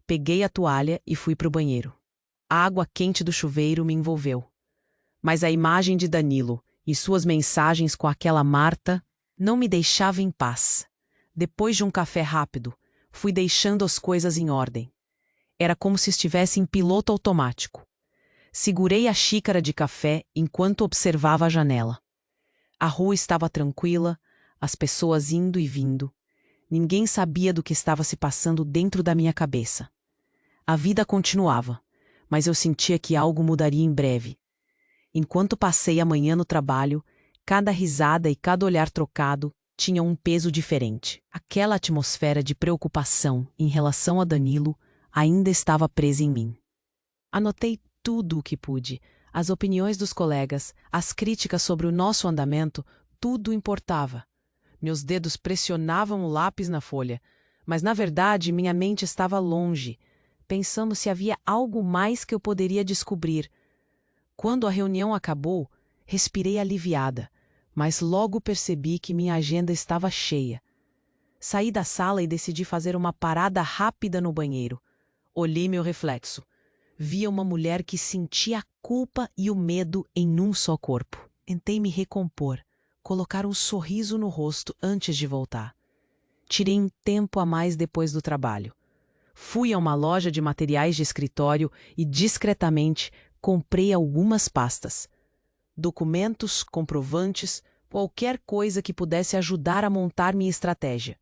Peguei a toalha e fui para o banheiro. A água quente do chuveiro me envolveu. Mas a imagem de Danilo e suas mensagens com aquela Marta não me deixava em paz. Depois de um café rápido, fui deixando as coisas em ordem. Era como se estivesse em piloto automático. Segurei a xícara de café enquanto observava a janela. A rua estava tranquila, as pessoas indo e vindo. Ninguém sabia do que estava se passando dentro da minha cabeça. A vida continuava, mas eu sentia que algo mudaria em breve. Enquanto passei a manhã no trabalho, cada risada e cada olhar trocado tinham um peso diferente. Aquela atmosfera de preocupação em relação a Danilo ainda estava presa em mim. Anotei tudo o que pude, as opiniões dos colegas, as críticas sobre o nosso andamento, tudo importava. Meus dedos pressionavam o lápis na folha, mas na verdade minha mente estava longe, pensando se havia algo mais que eu poderia descobrir. Quando a reunião acabou, respirei aliviada, mas logo percebi que minha agenda estava cheia. Saí da sala e decidi fazer uma parada rápida no banheiro. Olhei meu reflexo. Via uma mulher que sentia a culpa e o medo em um só corpo. Tentei me recompor, colocar um sorriso no rosto antes de voltar. Tirei um tempo a mais depois do trabalho. Fui a uma loja de materiais de escritório e, discretamente, comprei algumas pastas. Documentos, comprovantes, qualquer coisa que pudesse ajudar a montar minha estratégia.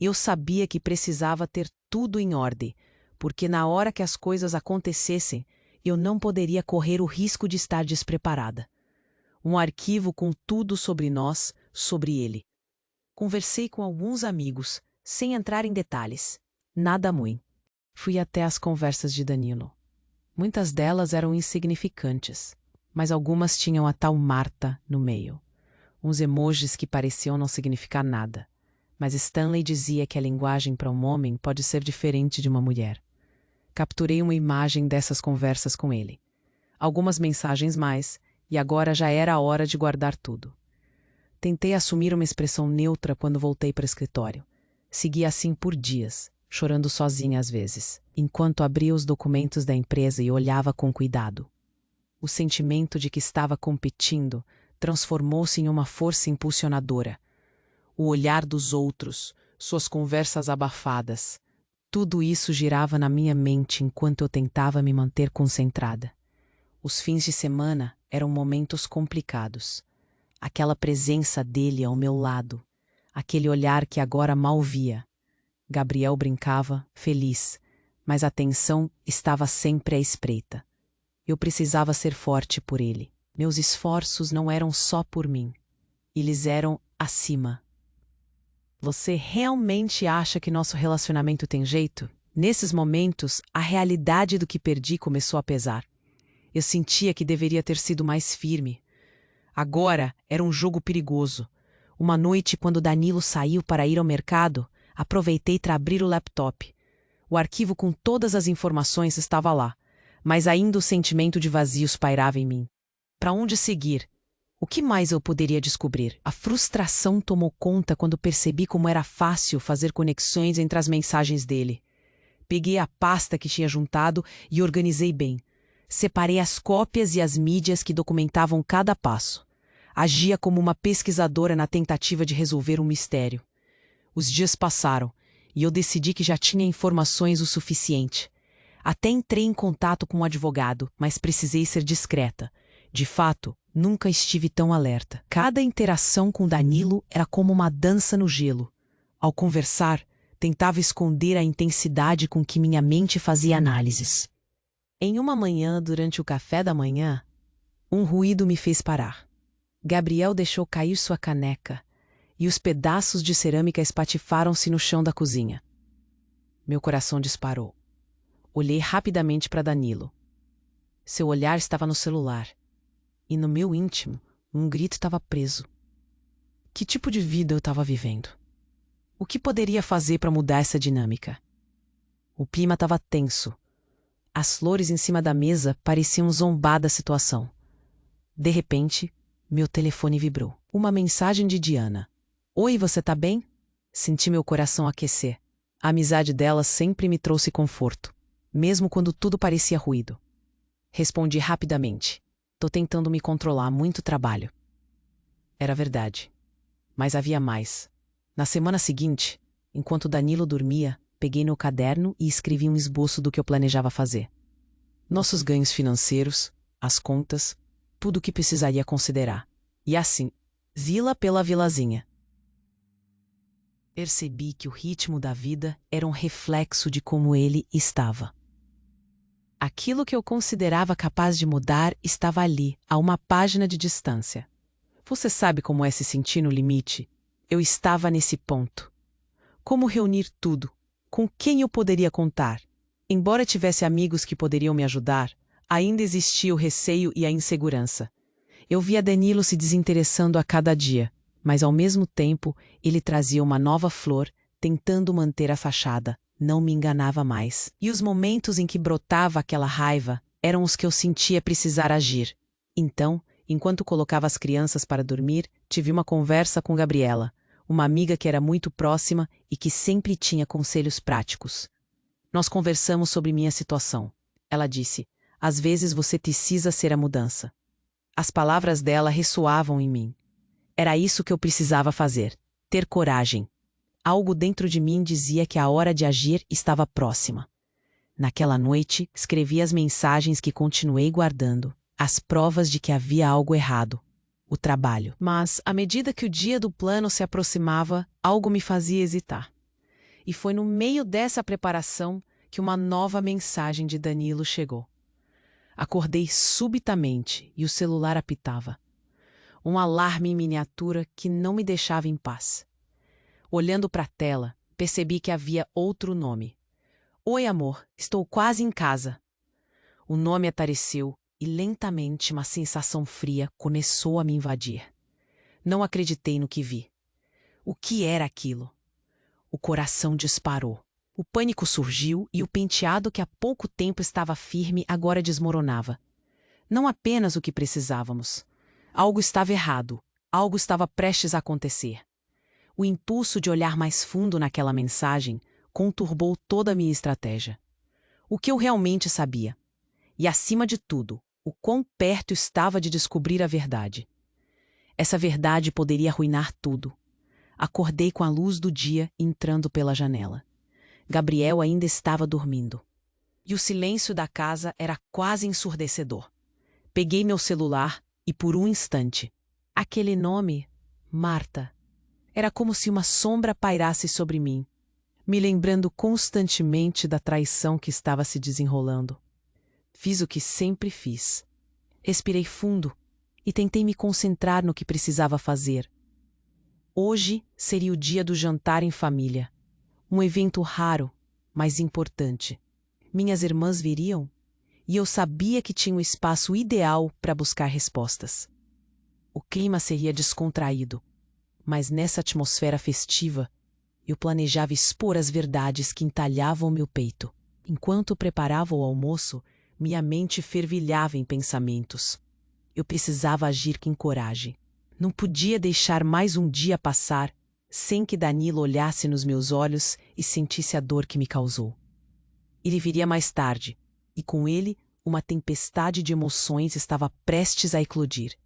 Eu sabia que precisava ter tudo em ordem, porque na hora que as coisas acontecessem, eu não poderia correr o risco de estar despreparada. Um arquivo com tudo sobre nós, sobre ele. Conversei com alguns amigos, sem entrar em detalhes. Nada muito. Fui até as conversas de Danilo. Muitas delas eram insignificantes, mas algumas tinham a tal Marta no meio. Uns emojis que pareciam não significar nada. Mas Stanley dizia que a linguagem para um homem pode ser diferente de uma mulher. Capturei uma imagem dessas conversas com ele. Algumas mensagens mais, e agora já era a hora de guardar tudo. Tentei assumir uma expressão neutra quando voltei para o escritório. Segui assim por dias, chorando sozinha às vezes, enquanto abria os documentos da empresa e olhava com cuidado. O sentimento de que estava competindo transformou-se em uma força impulsionadora. O olhar dos outros, suas conversas abafadas. Tudo isso girava na minha mente enquanto eu tentava me manter concentrada. Os fins de semana eram momentos complicados. Aquela presença dele ao meu lado, aquele olhar que agora mal via. Gabriel brincava, feliz, mas a tensão estava sempre à espreita. Eu precisava ser forte por ele. Meus esforços não eram só por mim. Eles eram acima. Você realmente acha que nosso relacionamento tem jeito? Nesses momentos, a realidade do que perdi começou a pesar. Eu sentia que deveria ter sido mais firme. Agora era um jogo perigoso. Uma noite, quando Danilo saiu para ir ao mercado, aproveitei para abrir o laptop. O arquivo com todas as informações estava lá, mas ainda o sentimento de vazios pairava em mim. Para onde seguir? O que mais eu poderia descobrir? A frustração tomou conta quando percebi como era fácil fazer conexões entre as mensagens dele. Peguei a pasta que tinha juntado e organizei bem. Separei as cópias e as mídias que documentavam cada passo. Agia como uma pesquisadora na tentativa de resolver um mistério. Os dias passaram e eu decidi que já tinha informações o suficiente. Até entrei em contato com um advogado, mas precisei ser discreta. De fato, nunca estive tão alerta. Cada interação com Danilo era como uma dança no gelo. Ao conversar, tentava esconder a intensidade com que minha mente fazia análises. Em uma manhã, durante o café da manhã, um ruído me fez parar. Gabriel deixou cair sua caneca e os pedaços de cerâmica espatifaram-se no chão da cozinha. Meu coração disparou. Olhei rapidamente para Danilo. Seu olhar estava no celular. E no meu íntimo, um grito estava preso. Que tipo de vida eu estava vivendo? O que poderia fazer para mudar essa dinâmica? O clima estava tenso. As flores em cima da mesa pareciam zombar da situação. De repente, meu telefone vibrou. Uma mensagem de Diana. Oi, você tá bem? Senti meu coração aquecer. A amizade dela sempre me trouxe conforto, mesmo quando tudo parecia ruído. Respondi rapidamente. Tô tentando me controlar, muito trabalho. Era verdade. Mas havia mais. Na semana seguinte, enquanto Danilo dormia, peguei meu caderno e escrevi um esboço do que eu planejava fazer. Nossos ganhos financeiros, as contas, tudo o que precisaria considerar. E assim, vila pela vilazinha. Percebi que o ritmo da vida era um reflexo de como ele estava. Aquilo que eu considerava capaz de mudar estava ali, a uma página de distância. Você sabe como é se sentir no limite? Eu estava nesse ponto. Como reunir tudo? Com quem eu poderia contar? Embora tivesse amigos que poderiam me ajudar, ainda existia o receio e a insegurança. Eu via Danilo se desinteressando a cada dia, mas ao mesmo tempo ele trazia uma nova flor, tentando manter a fachada. Não me enganava mais. E os momentos em que brotava aquela raiva eram os que eu sentia precisar agir. Então, enquanto colocava as crianças para dormir, tive uma conversa com Gabriela, uma amiga que era muito próxima e que sempre tinha conselhos práticos. Nós conversamos sobre minha situação. Ela disse: às vezes você precisa ser a mudança. As palavras dela ressoavam em mim. Era isso que eu precisava fazer, ter coragem. Algo dentro de mim dizia que a hora de agir estava próxima. Naquela noite, escrevi as mensagens que continuei guardando, as provas de que havia algo errado, o trabalho. Mas, à medida que o dia do plano se aproximava, algo me fazia hesitar. E foi no meio dessa preparação que uma nova mensagem de Danilo chegou. Acordei subitamente e o celular apitava. Um alarme em miniatura que não me deixava em paz. Olhando para a tela, percebi que havia outro nome. Oi, amor, estou quase em casa. O nome apareceu e lentamente uma sensação fria começou a me invadir. Não acreditei no que vi. O que era aquilo? O coração disparou. O pânico surgiu e o penteado que há pouco tempo estava firme agora desmoronava. Não apenas o que precisávamos. Algo estava errado. Algo estava prestes a acontecer. O impulso de olhar mais fundo naquela mensagem conturbou toda a minha estratégia. O que eu realmente sabia? E, acima de tudo, o quão perto estava de descobrir a verdade. Essa verdade poderia arruinar tudo. Acordei com a luz do dia entrando pela janela. Gabriel ainda estava dormindo. E o silêncio da casa era quase ensurdecedor. Peguei meu celular e, por um instante, aquele nome, Marta, era como se uma sombra pairasse sobre mim, me lembrando constantemente da traição que estava se desenrolando. Fiz o que sempre fiz. Respirei fundo e tentei me concentrar no que precisava fazer. Hoje seria o dia do jantar em família. Um evento raro, mas importante. Minhas irmãs viriam e eu sabia que tinha o espaço ideal para buscar respostas. O clima seria descontraído, mas nessa atmosfera festiva, eu planejava expor as verdades que entalhavam meu peito. Enquanto preparava o almoço, minha mente fervilhava em pensamentos. Eu precisava agir com coragem. Não podia deixar mais um dia passar sem que Danilo olhasse nos meus olhos e sentisse a dor que me causou. Ele viria mais tarde, e com ele uma tempestade de emoções estava prestes a eclodir.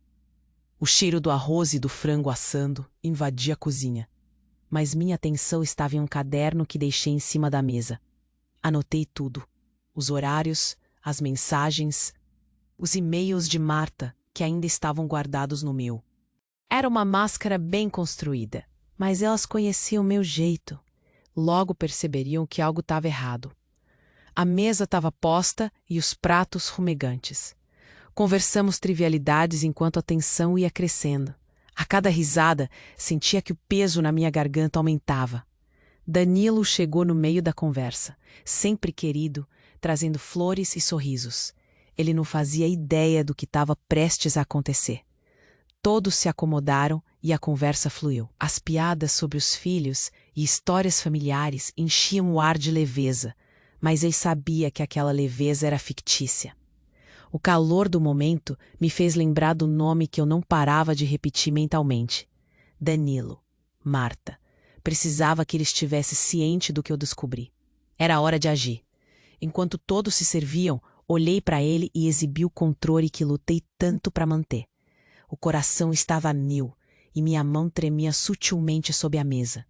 O cheiro do arroz e do frango assando invadia a cozinha, mas minha atenção estava em um caderno que deixei em cima da mesa. Anotei tudo: os horários, as mensagens, os e-mails de Marta, que ainda estavam guardados no meu. Era uma máscara bem construída, mas elas conheciam meu jeito. Logo perceberiam que algo estava errado. A mesa estava posta e os pratos fumegantes. Conversamos trivialidades enquanto a tensão ia crescendo. A cada risada, sentia que o peso na minha garganta aumentava. Danilo chegou no meio da conversa, sempre querido, trazendo flores e sorrisos. Ele não fazia ideia do que estava prestes a acontecer. Todos se acomodaram e a conversa fluiu. As piadas sobre os filhos e histórias familiares enchiam o ar de leveza, mas ele sabia que aquela leveza era fictícia. O calor do momento me fez lembrar do nome que eu não parava de repetir mentalmente. Danilo, Marta. Precisava que ele estivesse ciente do que eu descobri. Era hora de agir. Enquanto todos se serviam, olhei para ele e exibi o controle que lutei tanto para manter. O coração estava a mil e minha mão tremia sutilmente sob a mesa.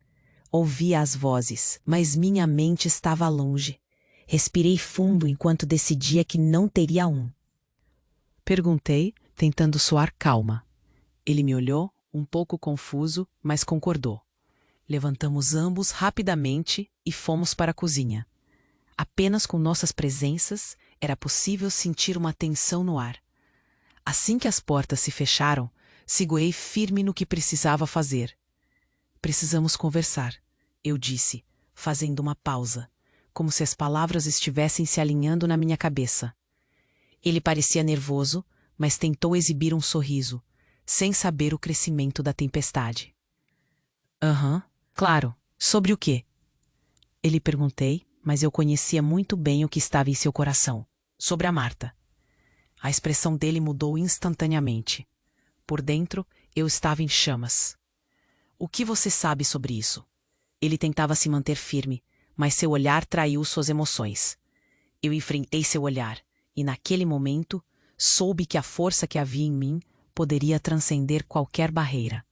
Ouvia as vozes, mas minha mente estava longe. Respirei fundo enquanto decidia que não teria um. Perguntei, tentando soar calma. Ele me olhou, um pouco confuso, mas concordou. Levantamos ambos rapidamente e fomos para a cozinha. Apenas com nossas presenças era possível sentir uma tensão no ar. Assim que as portas se fecharam, segurei firme no que precisava fazer. Precisamos conversar, eu disse, fazendo uma pausa, como se as palavras estivessem se alinhando na minha cabeça. Ele parecia nervoso, mas tentou exibir um sorriso, sem saber o crescimento da tempestade. Claro. Sobre o quê? Ele perguntei, mas eu conhecia muito bem o que estava em seu coração. Sobre a Marta. A expressão dele mudou instantaneamente. Por dentro, eu estava em chamas. O que você sabe sobre isso? Ele tentava se manter firme, mas seu olhar traiu suas emoções. Eu enfrentei seu olhar, e naquele momento, soube que a força que havia em mim poderia transcender qualquer barreira.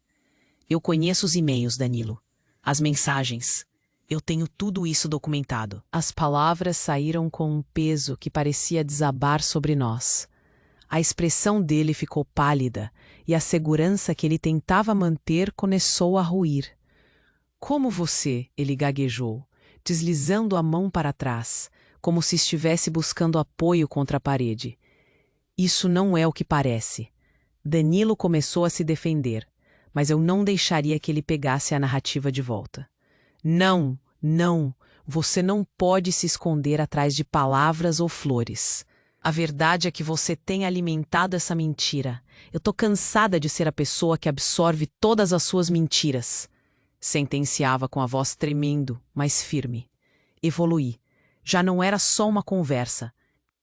Eu conheço os e-mails, Danilo. As mensagens. Eu tenho tudo isso documentado. As palavras saíram com um peso que parecia desabar sobre nós. A expressão dele ficou pálida e a segurança que ele tentava manter começou a ruir. Como você? Ele gaguejou, deslizando a mão para trás, como se estivesse buscando apoio contra a parede. Isso não é o que parece. Danilo começou a se defender, mas eu não deixaria que ele pegasse a narrativa de volta. Não, não, você não pode se esconder atrás de palavras ou flores. A verdade é que você tem alimentado essa mentira. Eu tô cansada de ser a pessoa que absorve todas as suas mentiras. Sentenciava com a voz tremendo, mas firme. Evoluí. Já não era só uma conversa.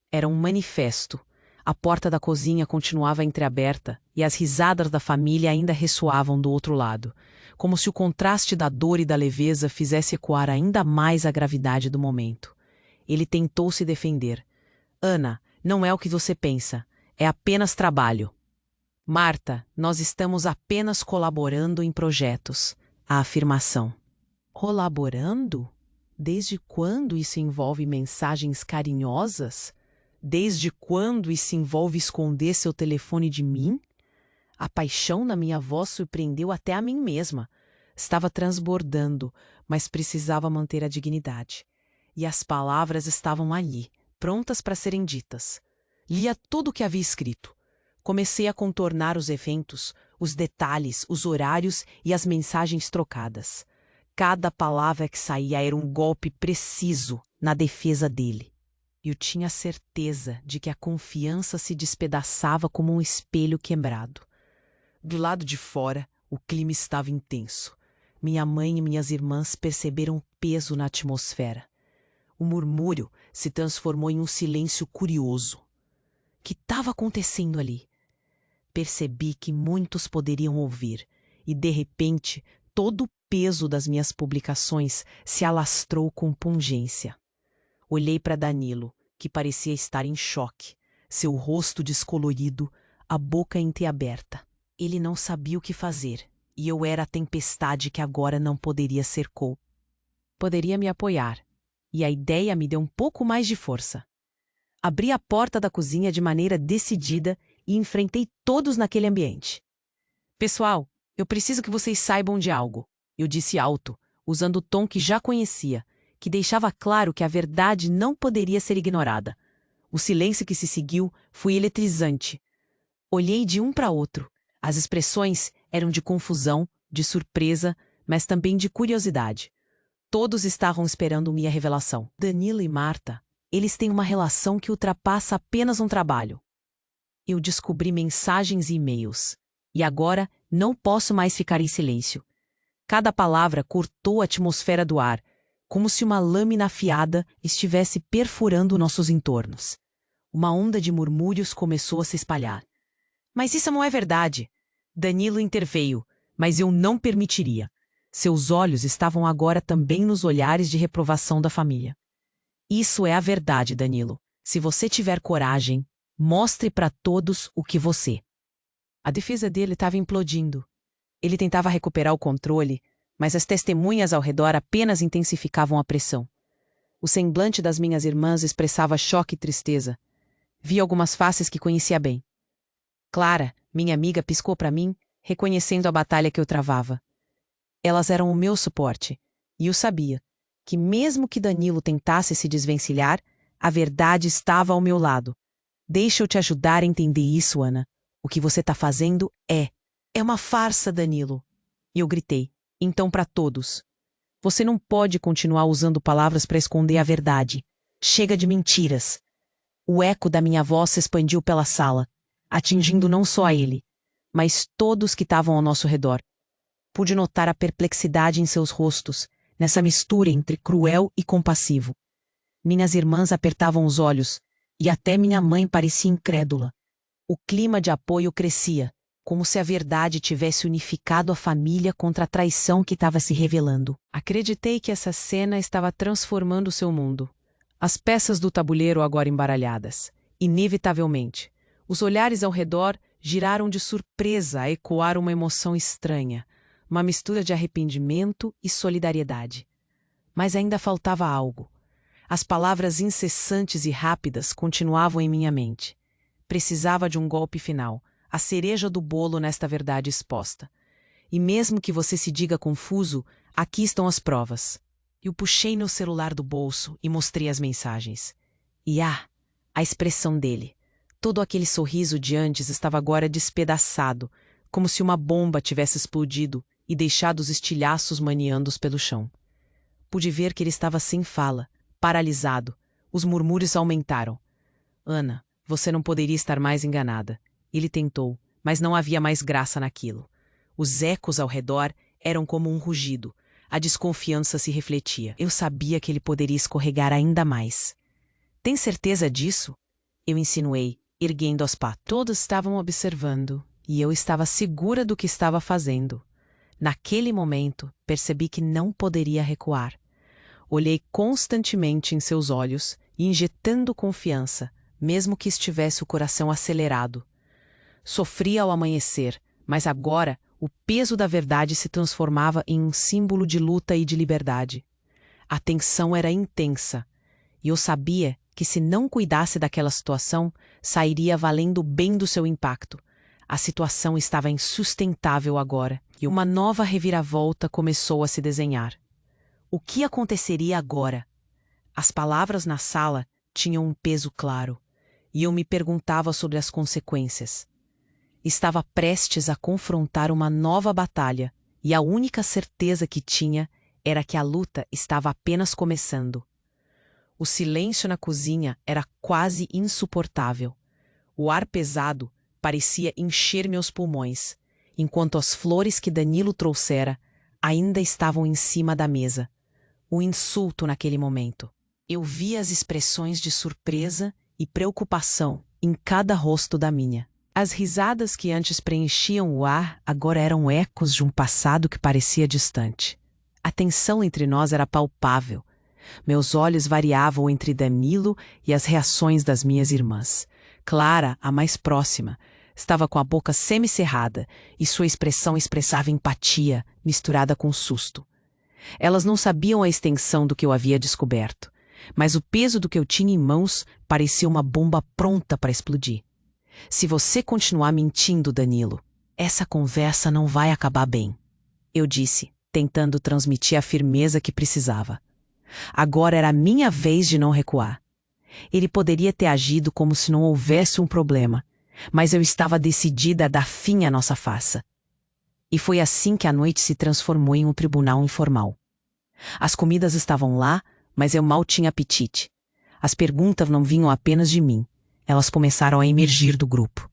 Era um manifesto. A porta da cozinha continuava entreaberta e as risadas da família ainda ressoavam do outro lado, como se o contraste da dor e da leveza fizesse ecoar ainda mais a gravidade do momento. Ele tentou se defender. Ana, não é o que você pensa. É apenas trabalho. Marta, nós estamos apenas colaborando em projetos. a afirmação. Colaborando? Desde quando isso envolve mensagens carinhosas? Desde quando isso envolve esconder seu telefone de mim? A paixão na minha voz surpreendeu até a mim mesma. Estava transbordando, mas precisava manter a dignidade. E as palavras estavam ali, prontas para serem ditas. Lia tudo o que havia escrito. Comecei a contornar os eventos, os detalhes, os horários e as mensagens trocadas. Cada palavra que saía era um golpe preciso na defesa dele. Eu tinha certeza de que a confiança se despedaçava como um espelho quebrado. Do lado de fora, o clima estava intenso. Minha mãe e minhas irmãs perceberam o peso na atmosfera. O murmúrio se transformou em um silêncio curioso. O que estava acontecendo ali? Percebi que muitos poderiam ouvir, e de repente, todo o peso das minhas publicações se alastrou com pungência. Olhei para Danilo, que parecia estar em choque, seu rosto descolorido, a boca entreaberta. Ele não sabia o que fazer, e eu era a tempestade que agora não poderia ser culpa. Poderia me apoiar, e a ideia me deu um pouco mais de força. Abri a porta da cozinha de maneira decidida e enfrentei todos naquele ambiente. Pessoal, eu preciso que vocês saibam de algo, eu disse alto, usando o tom que já conhecia, que deixava claro que a verdade não poderia ser ignorada. O silêncio que se seguiu foi eletrizante. Olhei de um para outro. As expressões eram de confusão, de surpresa, mas também de curiosidade. Todos estavam esperando minha revelação. Danilo e Marta, eles têm uma relação que ultrapassa apenas um trabalho. Eu descobri mensagens e e-mails. E agora não posso mais ficar em silêncio. Cada palavra cortou a atmosfera do ar, como se uma lâmina afiada estivesse perfurando nossos entornos. Uma onda de murmúrios começou a se espalhar. Mas isso não é verdade. Danilo interveio, mas eu não permitiria. Seus olhos estavam agora também nos olhares de reprovação da família. Isso é a verdade, Danilo. Se você tiver coragem, mostre para todos o que você. A defesa dele estava implodindo. Ele tentava recuperar o controle, mas as testemunhas ao redor apenas intensificavam a pressão. O semblante das minhas irmãs expressava choque e tristeza. Vi algumas faces que conhecia bem. Clara, minha amiga, piscou para mim, reconhecendo a batalha que eu travava. Elas eram o meu suporte, e eu sabia que mesmo que Danilo tentasse se desvencilhar, a verdade estava ao meu lado. Deixa eu te ajudar a entender isso, Ana. O que você está fazendo é uma farsa, Danilo. E eu gritei, então para todos. Você não pode continuar usando palavras para esconder a verdade. Chega de mentiras. O eco da minha voz se expandiu pela sala, atingindo não só a ele, mas todos que estavam ao nosso redor. Pude notar a perplexidade em seus rostos, nessa mistura entre cruel e compassivo. Minhas irmãs apertavam os olhos, e até minha mãe parecia incrédula. O clima de apoio crescia, como se a verdade tivesse unificado a família contra a traição que estava se revelando. Acreditei que essa cena estava transformando seu mundo. As peças do tabuleiro agora embaralhadas. Inevitavelmente, os olhares ao redor giraram de surpresa a ecoar uma emoção estranha, uma mistura de arrependimento e solidariedade. Mas ainda faltava algo. As palavras incessantes e rápidas continuavam em minha mente. Precisava de um golpe final, a cereja do bolo nesta verdade exposta. E mesmo que você se diga confuso, aqui estão as provas. Eu puxei meu celular do bolso e mostrei as mensagens. E a expressão dele. Todo aquele sorriso de antes estava agora despedaçado, como se uma bomba tivesse explodido e deixado os estilhaços maniando pelo chão. Pude ver que ele estava sem fala, paralisado. Os murmúrios aumentaram. Ana, você não poderia estar mais enganada. Ele tentou, mas não havia mais graça naquilo. Os ecos ao redor eram como um rugido. A desconfiança se refletia. Eu sabia que ele poderia escorregar ainda mais. Tem certeza disso? Eu insinuei, erguendo as patas. Todos estavam observando, e eu estava segura do que estava fazendo. Naquele momento, percebi que não poderia recuar. Olhei constantemente em seus olhos, injetando confiança, mesmo que estivesse o coração acelerado. Sofria ao amanhecer, mas agora O peso da verdade se transformava em um símbolo de luta e de liberdade. A tensão era intensa, e eu sabia que se não cuidasse daquela situação, sairia valendo bem do seu impacto. A situação estava insustentável agora, e uma nova reviravolta começou a se desenhar. O que aconteceria agora? As palavras na sala tinham um peso claro, e eu me perguntava sobre as consequências. Estava prestes a confrontar uma nova batalha, e a única certeza que tinha era que a luta estava apenas começando. O silêncio na cozinha era quase insuportável. O ar pesado parecia encher meus pulmões, enquanto as flores que Danilo trouxera ainda estavam em cima da mesa. O insulto naquele momento. Eu via as expressões de surpresa e preocupação em cada rosto da minha. As risadas que antes preenchiam o ar agora eram ecos de um passado que parecia distante. A tensão entre nós era palpável. Meus olhos variavam entre Danilo e as reações das minhas irmãs. Clara, a mais próxima, estava com a boca semicerrada e sua expressão expressava empatia misturada com susto. Elas não sabiam a extensão do que eu havia descoberto, mas o peso do que eu tinha em mãos parecia uma bomba pronta para explodir. Se você continuar mentindo, Danilo, essa conversa não vai acabar bem, eu disse, tentando transmitir a firmeza que precisava. Agora era a minha vez de não recuar. Ele poderia ter agido como se não houvesse um problema, mas eu estava decidida a dar fim à nossa farsa. E foi assim que a noite se transformou em um tribunal informal. As comidas estavam lá, mas eu mal tinha apetite. As perguntas não vinham apenas de mim. Elas começaram a emergir do grupo.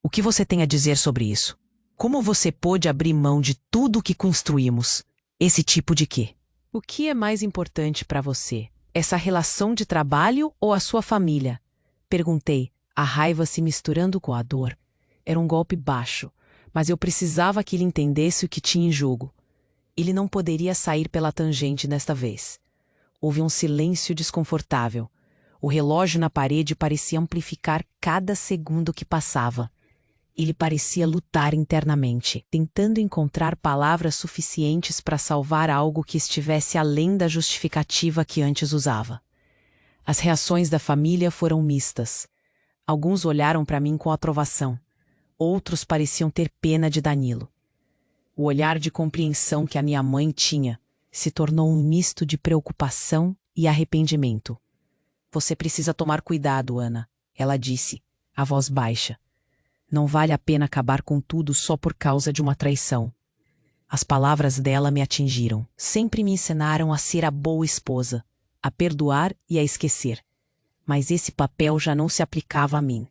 O que você tem a dizer sobre isso? Como você pôde abrir mão de tudo o que construímos? Esse tipo de quê? O que é mais importante para você? Essa relação de trabalho ou a sua família? Perguntei, a raiva se misturando com a dor. Era um golpe baixo, mas eu precisava que ele entendesse o que tinha em jogo. Ele não poderia sair pela tangente desta vez. Houve um silêncio desconfortável. O relógio na parede parecia amplificar cada segundo que passava. Ele parecia lutar internamente, tentando encontrar palavras suficientes para salvar algo que estivesse além da justificativa que antes usava. As reações da família foram mistas. Alguns olharam para mim com aprovação. Outros pareciam ter pena de Danilo. O olhar de compreensão que a minha mãe tinha se tornou um misto de preocupação e arrependimento. Você precisa tomar cuidado, Ana, ela disse, a voz baixa. Não vale a pena acabar com tudo só por causa de uma traição. As palavras dela me atingiram. Sempre me ensinaram a ser a boa esposa, a perdoar e a esquecer. Mas esse papel já não se aplicava a mim.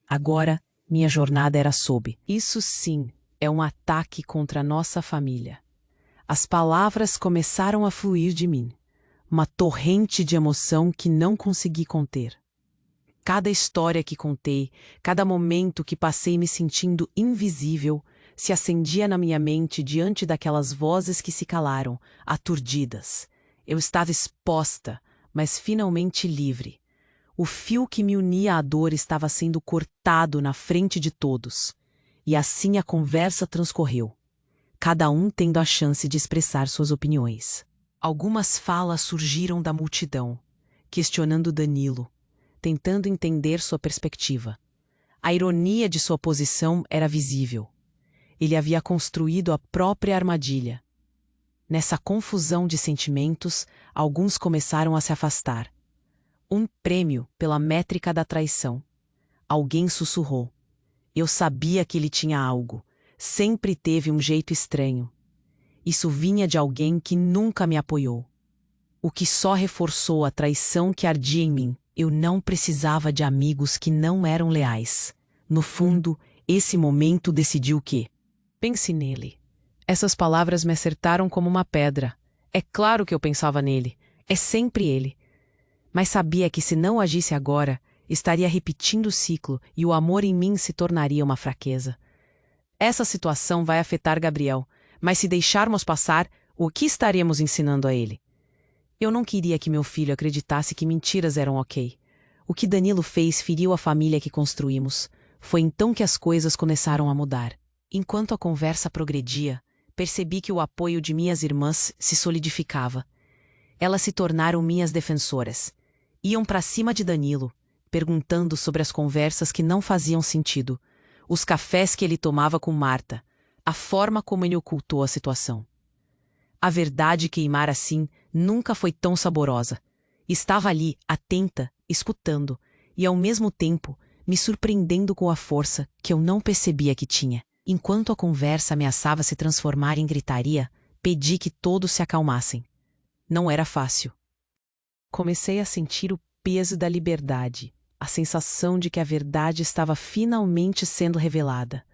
Agora, minha jornada era sob. Isso sim, é um ataque contra a nossa família. As palavras começaram a fluir de mim. Uma torrente de emoção que não consegui conter. Cada história que contei, cada momento que passei me sentindo invisível, se acendia na minha mente diante daquelas vozes que se calaram, aturdidas. Eu estava exposta, mas finalmente livre. O fio que me unia à dor estava sendo cortado na frente de todos. E assim a conversa transcorreu, cada um tendo a chance de expressar suas opiniões. Algumas falas surgiram da multidão, questionando Danilo, tentando entender sua perspectiva. A ironia de sua posição era visível. Ele havia construído a própria armadilha. Nessa confusão de sentimentos, alguns começaram a se afastar. Um prêmio pela métrica da traição. Alguém sussurrou. Eu sabia que ele tinha algo. Sempre teve um jeito estranho. Isso vinha de alguém que nunca me apoiou. O que só reforçou a traição que ardia em mim. Eu não precisava de amigos que não eram leais. No fundo, esse momento decidiu que... Pense nele. Essas palavras me acertaram como uma pedra. É claro que eu pensava nele. É sempre ele. Mas sabia que se não agisse agora, estaria repetindo o ciclo e o amor em mim se tornaria uma fraqueza. Essa situação vai afetar Gabriel. Mas se deixarmos passar, o que estaremos ensinando a ele? Eu não queria que meu filho acreditasse que mentiras eram ok. O que Danilo fez feriu a família que construímos. Foi então que as coisas começaram a mudar. Enquanto a conversa progredia, percebi que o apoio de minhas irmãs se solidificava. Elas se tornaram minhas defensoras. Iam para cima de Danilo, perguntando sobre as conversas que não faziam sentido, os cafés que ele tomava com Marta, a forma como ele ocultou a situação. A verdade queimar assim nunca foi tão saborosa. Estava ali, atenta, escutando, e ao mesmo tempo me surpreendendo com a força que eu não percebia que tinha. Enquanto a conversa ameaçava se transformar em gritaria, pedi que todos se acalmassem. Não era fácil. Comecei a sentir o peso da liberdade, a sensação de que a verdade estava finalmente sendo revelada.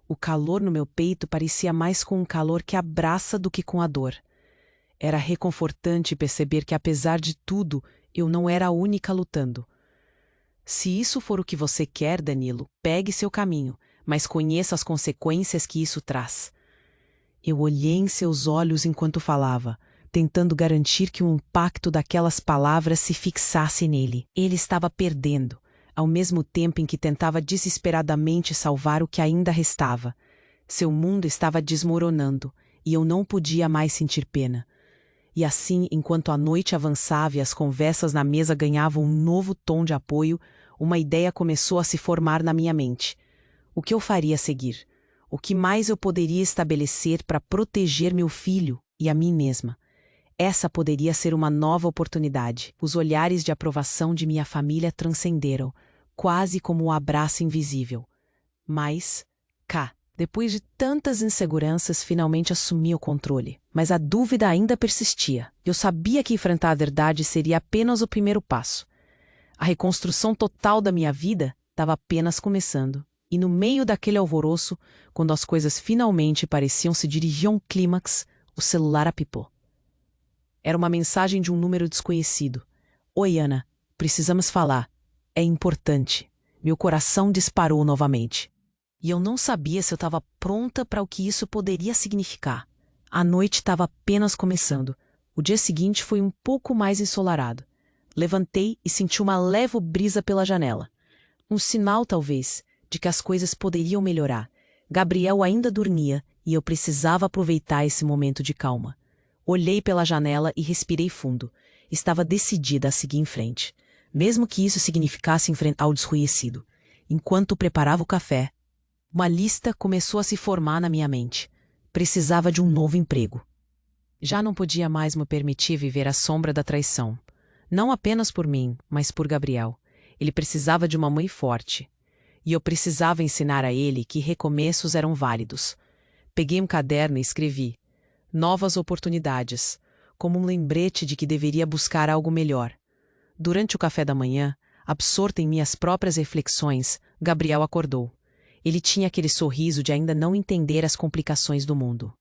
O calor no meu peito parecia mais com um calor que abraça do que com a dor. Era reconfortante perceber que, apesar de tudo, eu não era a única lutando. Se isso for o que você quer, Danilo, pegue seu caminho, mas conheça as consequências que isso traz. Eu olhei em seus olhos enquanto falava, tentando garantir que o impacto daquelas palavras se fixasse nele. Ele estava perdendo, ao mesmo tempo em que tentava desesperadamente salvar o que ainda restava. Seu mundo estava desmoronando, e eu não podia mais sentir pena. E assim, enquanto a noite avançava e as conversas na mesa ganhavam um novo tom de apoio, uma ideia começou a se formar na minha mente. O que eu faria a seguir? O que mais eu poderia estabelecer para proteger meu filho e a mim mesma? Essa poderia ser uma nova oportunidade. Os olhares de aprovação de minha família transcenderam, quase como um abraço invisível. Mas, depois de tantas inseguranças, finalmente assumi o controle. Mas a dúvida ainda persistia. Eu sabia que enfrentar a verdade seria apenas o primeiro passo. A reconstrução total da minha vida estava apenas começando. E no meio daquele alvoroço, quando as coisas finalmente pareciam se dirigir a um clímax, o celular apipou. Era uma mensagem de um número desconhecido. Oi, Ana, precisamos falar. É importante. Meu coração disparou novamente. E eu não sabia se eu estava pronta para o que isso poderia significar. A noite estava apenas começando. O dia seguinte foi um pouco mais ensolarado. Levantei e senti uma leve brisa pela janela. Um sinal, talvez, de que as coisas poderiam melhorar. Gabriel ainda dormia e eu precisava aproveitar esse momento de calma. Olhei pela janela e respirei fundo. Estava decidida a seguir em frente, mesmo que isso significasse enfrentar o desconhecido. Enquanto preparava o café, uma lista começou a se formar na minha mente. Precisava de um novo emprego. Já não podia mais me permitir viver à sombra da traição. Não apenas por mim, mas por Gabriel. Ele precisava de uma mãe forte. E eu precisava ensinar a ele que recomeços eram válidos. Peguei um caderno e escrevi: novas oportunidades, como um lembrete de que deveria buscar algo melhor. Durante o café da manhã, absorta em minhas próprias reflexões, Gabriel acordou. Ele tinha aquele sorriso de ainda não entender as complicações do mundo.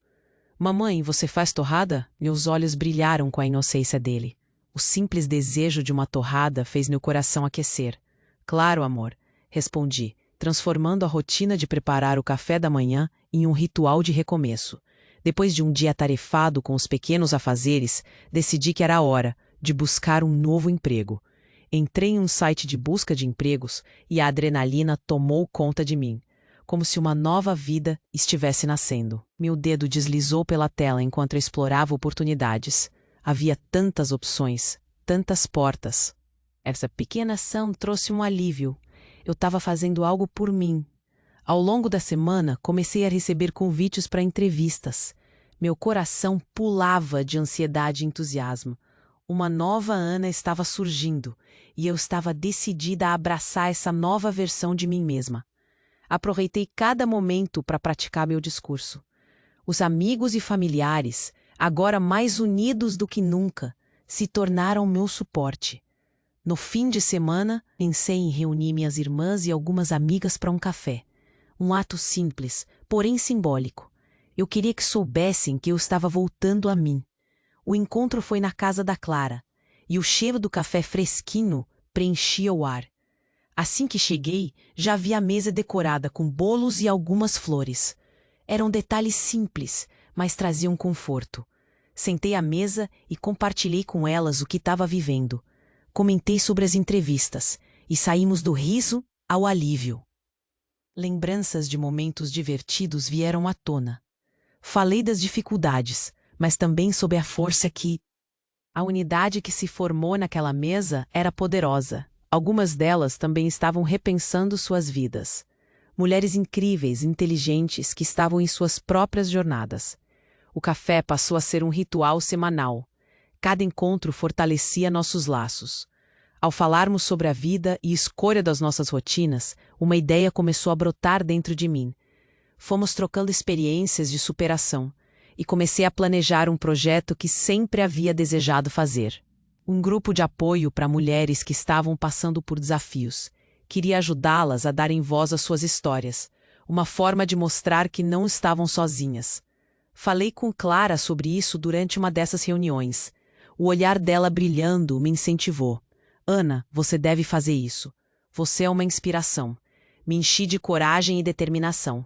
Mamãe, você faz torrada? Meus olhos brilharam com a inocência dele. O simples desejo de uma torrada fez meu coração aquecer. Claro, amor, respondi, transformando a rotina de preparar o café da manhã em um ritual de recomeço. Depois de um dia atarefado com os pequenos afazeres, decidi que era a hora de buscar um novo emprego. Entrei em um site de busca de empregos e a adrenalina tomou conta de mim, como se uma nova vida estivesse nascendo. Meu dedo deslizou pela tela enquanto eu explorava oportunidades. Havia tantas opções, tantas portas. Essa pequena ação trouxe um alívio. Eu estava fazendo algo por mim. Ao longo da semana, comecei a receber convites para entrevistas. Meu coração pulava de ansiedade e entusiasmo. Uma nova Ana estava surgindo, e eu estava decidida a abraçar essa nova versão de mim mesma. Aproveitei cada momento para praticar meu discurso. Os amigos e familiares, agora mais unidos do que nunca, se tornaram meu suporte. No fim de semana, pensei em reunir minhas irmãs e algumas amigas para um café. Um ato simples, porém simbólico. Eu queria que soubessem que eu estava voltando a mim. O encontro foi na casa da Clara, e o cheiro do café fresquinho preenchia o ar. Assim que cheguei, já vi a mesa decorada com bolos e algumas flores. Eram detalhes simples, mas traziam conforto. Sentei à mesa e compartilhei com elas o que estava vivendo. Comentei sobre as entrevistas, e saímos do riso ao alívio. Lembranças de momentos divertidos vieram à tona. Falei das dificuldades, mas também sobre a força que... A unidade que se formou naquela mesa era poderosa. Algumas delas também estavam repensando suas vidas. Mulheres incríveis, inteligentes, que estavam em suas próprias jornadas. O café passou a ser um ritual semanal. Cada encontro fortalecia nossos laços. Ao falarmos sobre a vida e escolha das nossas rotinas, uma ideia começou a brotar dentro de mim. Fomos trocando experiências de superação, e comecei a planejar um projeto que sempre havia desejado fazer. Um grupo de apoio para mulheres que estavam passando por desafios. Queria ajudá-las a darem voz às suas histórias, uma forma de mostrar que não estavam sozinhas. Falei com Clara sobre isso durante uma dessas reuniões. O olhar dela brilhando me incentivou. Ana, você deve fazer isso. Você é uma inspiração. Me enchi de coragem e determinação.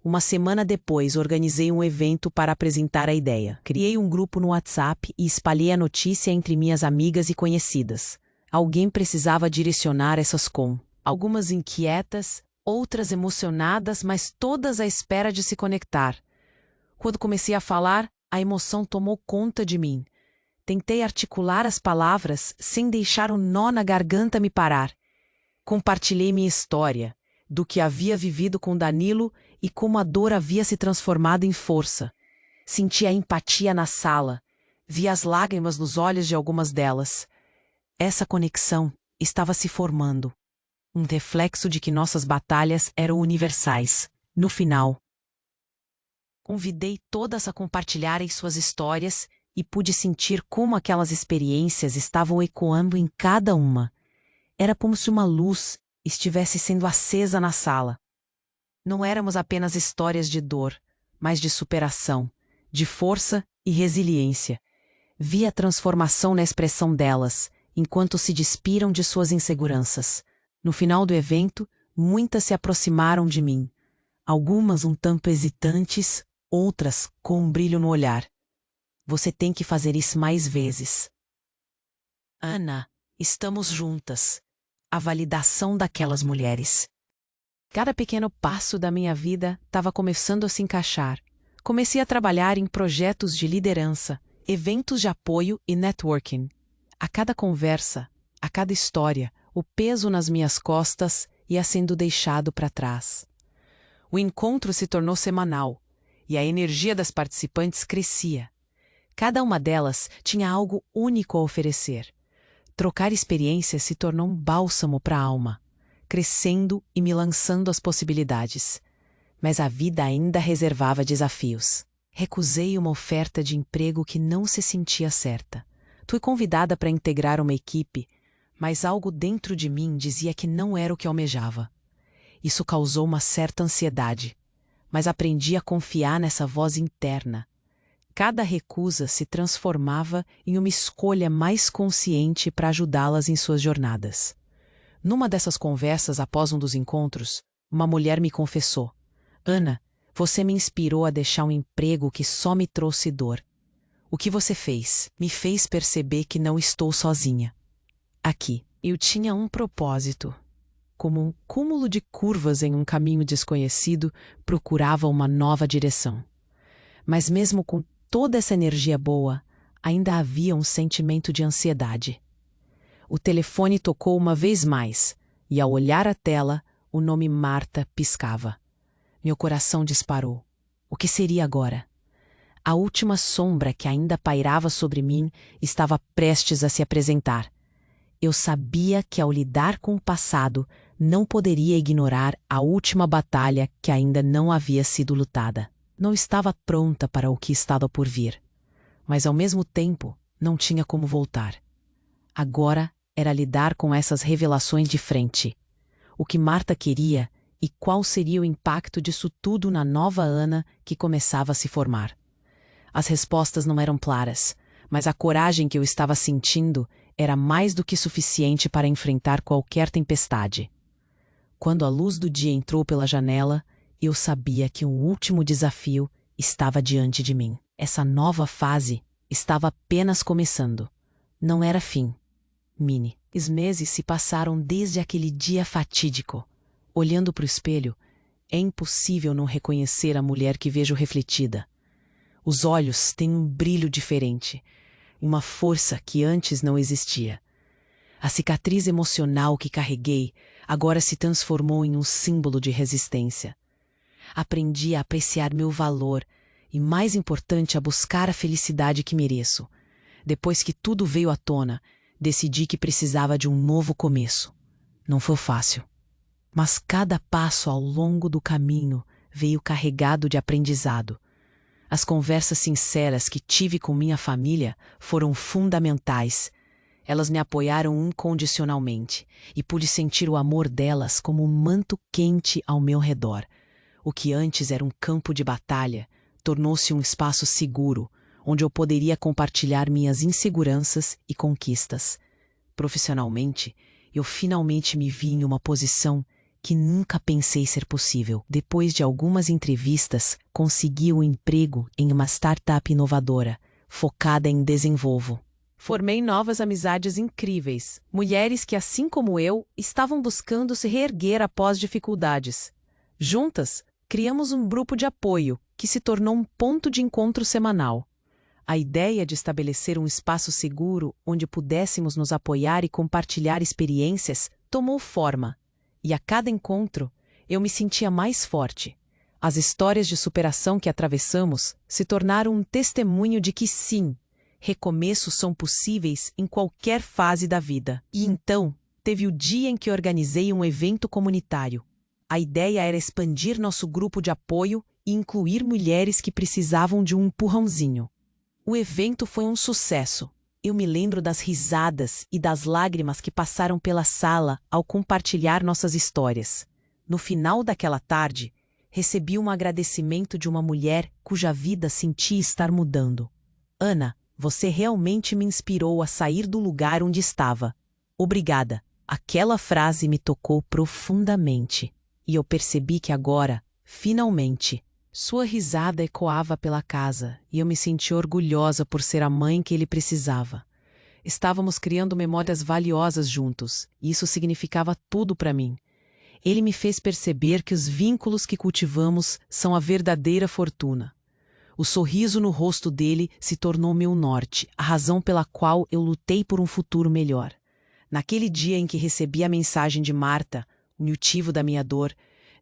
Uma semana depois, organizei um evento para apresentar a ideia. Criei um grupo no WhatsApp e espalhei a notícia entre minhas amigas e conhecidas. Alguém precisava direcionar essas com. Algumas inquietas, outras emocionadas, mas todas à espera de se conectar. Quando comecei a falar, a emoção tomou conta de mim. Tentei articular as palavras sem deixar o nó na garganta me parar. Compartilhei minha história, do que havia vivido com Danilo e como a dor havia se transformado em força. Senti a empatia na sala, vi as lágrimas nos olhos de algumas delas. Essa conexão estava se formando. Um reflexo de que nossas batalhas eram universais. No final, convidei todas a compartilharem suas histórias e pude sentir como aquelas experiências estavam ecoando em cada uma. Era como se uma luz estivesse sendo acesa na sala. Não éramos apenas histórias de dor, mas de superação, de força e resiliência. Vi a transformação na expressão delas, enquanto se despiram de suas inseguranças. No final do evento, muitas se aproximaram de mim. Algumas um tanto hesitantes, outras com um brilho no olhar. Você tem que fazer isso mais vezes. Ana, estamos juntas. A validação daquelas mulheres. Cada pequeno passo da minha vida estava começando a se encaixar. Comecei a trabalhar em projetos de liderança, eventos de apoio e networking. A cada conversa, a cada história, o peso nas minhas costas ia sendo deixado para trás. O encontro se tornou semanal e a energia das participantes crescia. Cada uma delas tinha algo único a oferecer. Trocar experiências se tornou um bálsamo para a alma, crescendo e me lançando às possibilidades. Mas a vida ainda reservava desafios. Recusei uma oferta de emprego que não se sentia certa. Fui convidada para integrar uma equipe, mas algo dentro de mim dizia que não era o que almejava. Isso causou uma certa ansiedade, mas aprendi a confiar nessa voz interna. Cada recusa se transformava em uma escolha mais consciente para ajudá-las em suas jornadas. Numa dessas conversas após um dos encontros, uma mulher me confessou: Ana, você me inspirou a deixar um emprego que só me trouxe dor. O que você fez me fez perceber que não estou sozinha. Aqui, eu tinha um propósito. Como um cúmulo de curvas em um caminho desconhecido, procurava uma nova direção. Mas mesmo com toda essa energia boa, ainda havia um sentimento de ansiedade. O telefone tocou uma vez mais, e ao olhar a tela, o nome Marta piscava. Meu coração disparou. O que seria agora? A última sombra que ainda pairava sobre mim estava prestes a se apresentar. Eu sabia que ao lidar com o passado, não poderia ignorar a última batalha que ainda não havia sido lutada. Não estava pronta para o que estava por vir, mas ao mesmo tempo não tinha como voltar. Agora era lidar com essas revelações de frente. O que Marta queria e qual seria o impacto disso tudo na nova Ana que começava a se formar. As respostas não eram claras, mas a coragem que eu estava sentindo era mais do que suficiente para enfrentar qualquer tempestade. Quando a luz do dia entrou pela janela, eu sabia que um último desafio estava diante de mim. Essa nova fase estava apenas começando. Não era fim. Os meses se passaram desde aquele dia fatídico. Olhando para o espelho, É impossível não reconhecer a mulher que vejo refletida. Os olhos têm um brilho diferente, uma força que antes não existia. A cicatriz emocional que carreguei agora se transformou em um símbolo de resistência. Aprendi a apreciar meu valor e, mais importante, a buscar a felicidade que mereço. Depois que tudo veio à tona, decidi que precisava de um novo começo. Não foi fácil, mas cada passo ao longo do caminho veio carregado de aprendizado. As conversas sinceras que tive com minha família foram fundamentais. Elas me apoiaram incondicionalmente e pude sentir o amor delas como um manto quente ao meu redor. O que antes era um campo de batalha tornou-se um espaço seguro, onde eu poderia compartilhar minhas inseguranças e conquistas. Profissionalmente, eu finalmente me vi em uma posição que nunca pensei ser possível. Depois de algumas entrevistas, consegui um emprego em uma startup inovadora, focada em desenvolvo. Formei novas amizades incríveis, mulheres que, assim como eu, estavam buscando se reerguer após dificuldades. Juntas, criamos um grupo de apoio que se tornou um ponto de encontro semanal. A ideia de estabelecer um espaço seguro onde pudéssemos nos apoiar e compartilhar experiências tomou forma. E a cada encontro, eu me sentia mais forte. As histórias de superação que atravessamos se tornaram um testemunho de que sim, recomeços são possíveis em qualquer fase da vida. E então, teve o dia em que organizei um evento comunitário. A ideia era expandir nosso grupo de apoio e incluir mulheres que precisavam de um empurrãozinho. O evento foi um sucesso. Eu me lembro das risadas e das lágrimas que passaram pela sala ao compartilhar nossas histórias. No final daquela tarde, recebi um agradecimento de uma mulher cuja vida senti estar mudando. Ana, você realmente me inspirou a sair do lugar onde estava. Obrigada. Aquela frase me tocou profundamente. E eu percebi que agora, finalmente, sua risada ecoava pela casa e eu me senti orgulhosa por ser a mãe que ele precisava. Estávamos criando memórias valiosas juntos e isso significava tudo para mim. Ele me fez perceber que os vínculos que cultivamos são a verdadeira fortuna. O sorriso no rosto dele se tornou meu norte, a razão pela qual eu lutei por um futuro melhor. Naquele dia em que recebi a mensagem de Marta, o motivo da minha dor,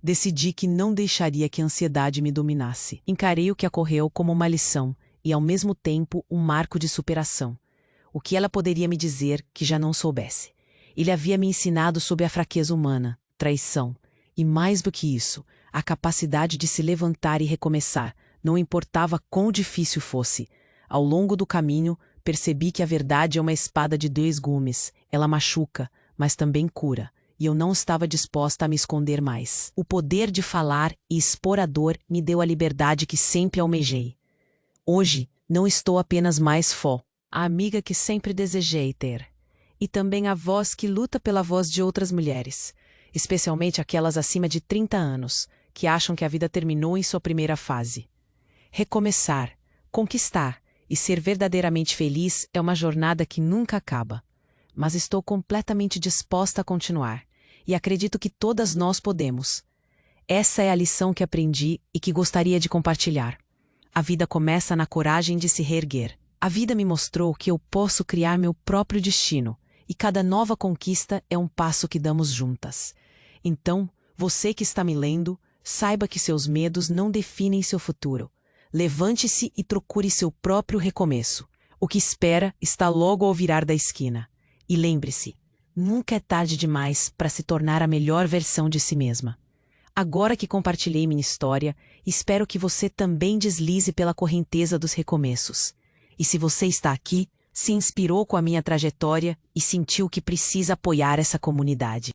decidi que não deixaria que a ansiedade me dominasse. Encarei o que ocorreu como uma lição e, ao mesmo tempo, um marco de superação. O que ela poderia me dizer que já não soubesse? Ele havia me ensinado sobre a fraqueza humana, traição e, mais do que isso, a capacidade de se levantar e recomeçar, não importava quão difícil fosse. Ao longo do caminho, percebi que a verdade é uma espada de dois gumes. Ela machuca, mas também cura. E eu não estava disposta a me esconder mais. O poder de falar e expor a dor me deu a liberdade que sempre almejei. Hoje, não estou apenas mais a amiga que sempre desejei ter, e também a voz que luta pela voz de outras mulheres, especialmente aquelas acima de 30 anos, que acham que a vida terminou em sua primeira fase. Recomeçar, conquistar e ser verdadeiramente feliz é uma jornada que nunca acaba. Mas estou completamente disposta a continuar. E acredito que todas nós podemos. Essa é a lição que aprendi e que gostaria de compartilhar. A vida começa na coragem de se reerguer. A vida me mostrou que eu posso criar meu próprio destino, e cada nova conquista é um passo que damos juntas. Então, você que está me lendo, saiba que seus medos não definem seu futuro. Levante-se e procure seu próprio recomeço. O que espera está logo ao virar da esquina. E lembre-se, nunca é tarde demais para se tornar a melhor versão de si mesma. Agora que compartilhei minha história, espero que você também deslize pela correnteza dos recomeços. E se você está aqui, se inspirou com a minha trajetória e sentiu que precisa apoiar essa comunidade,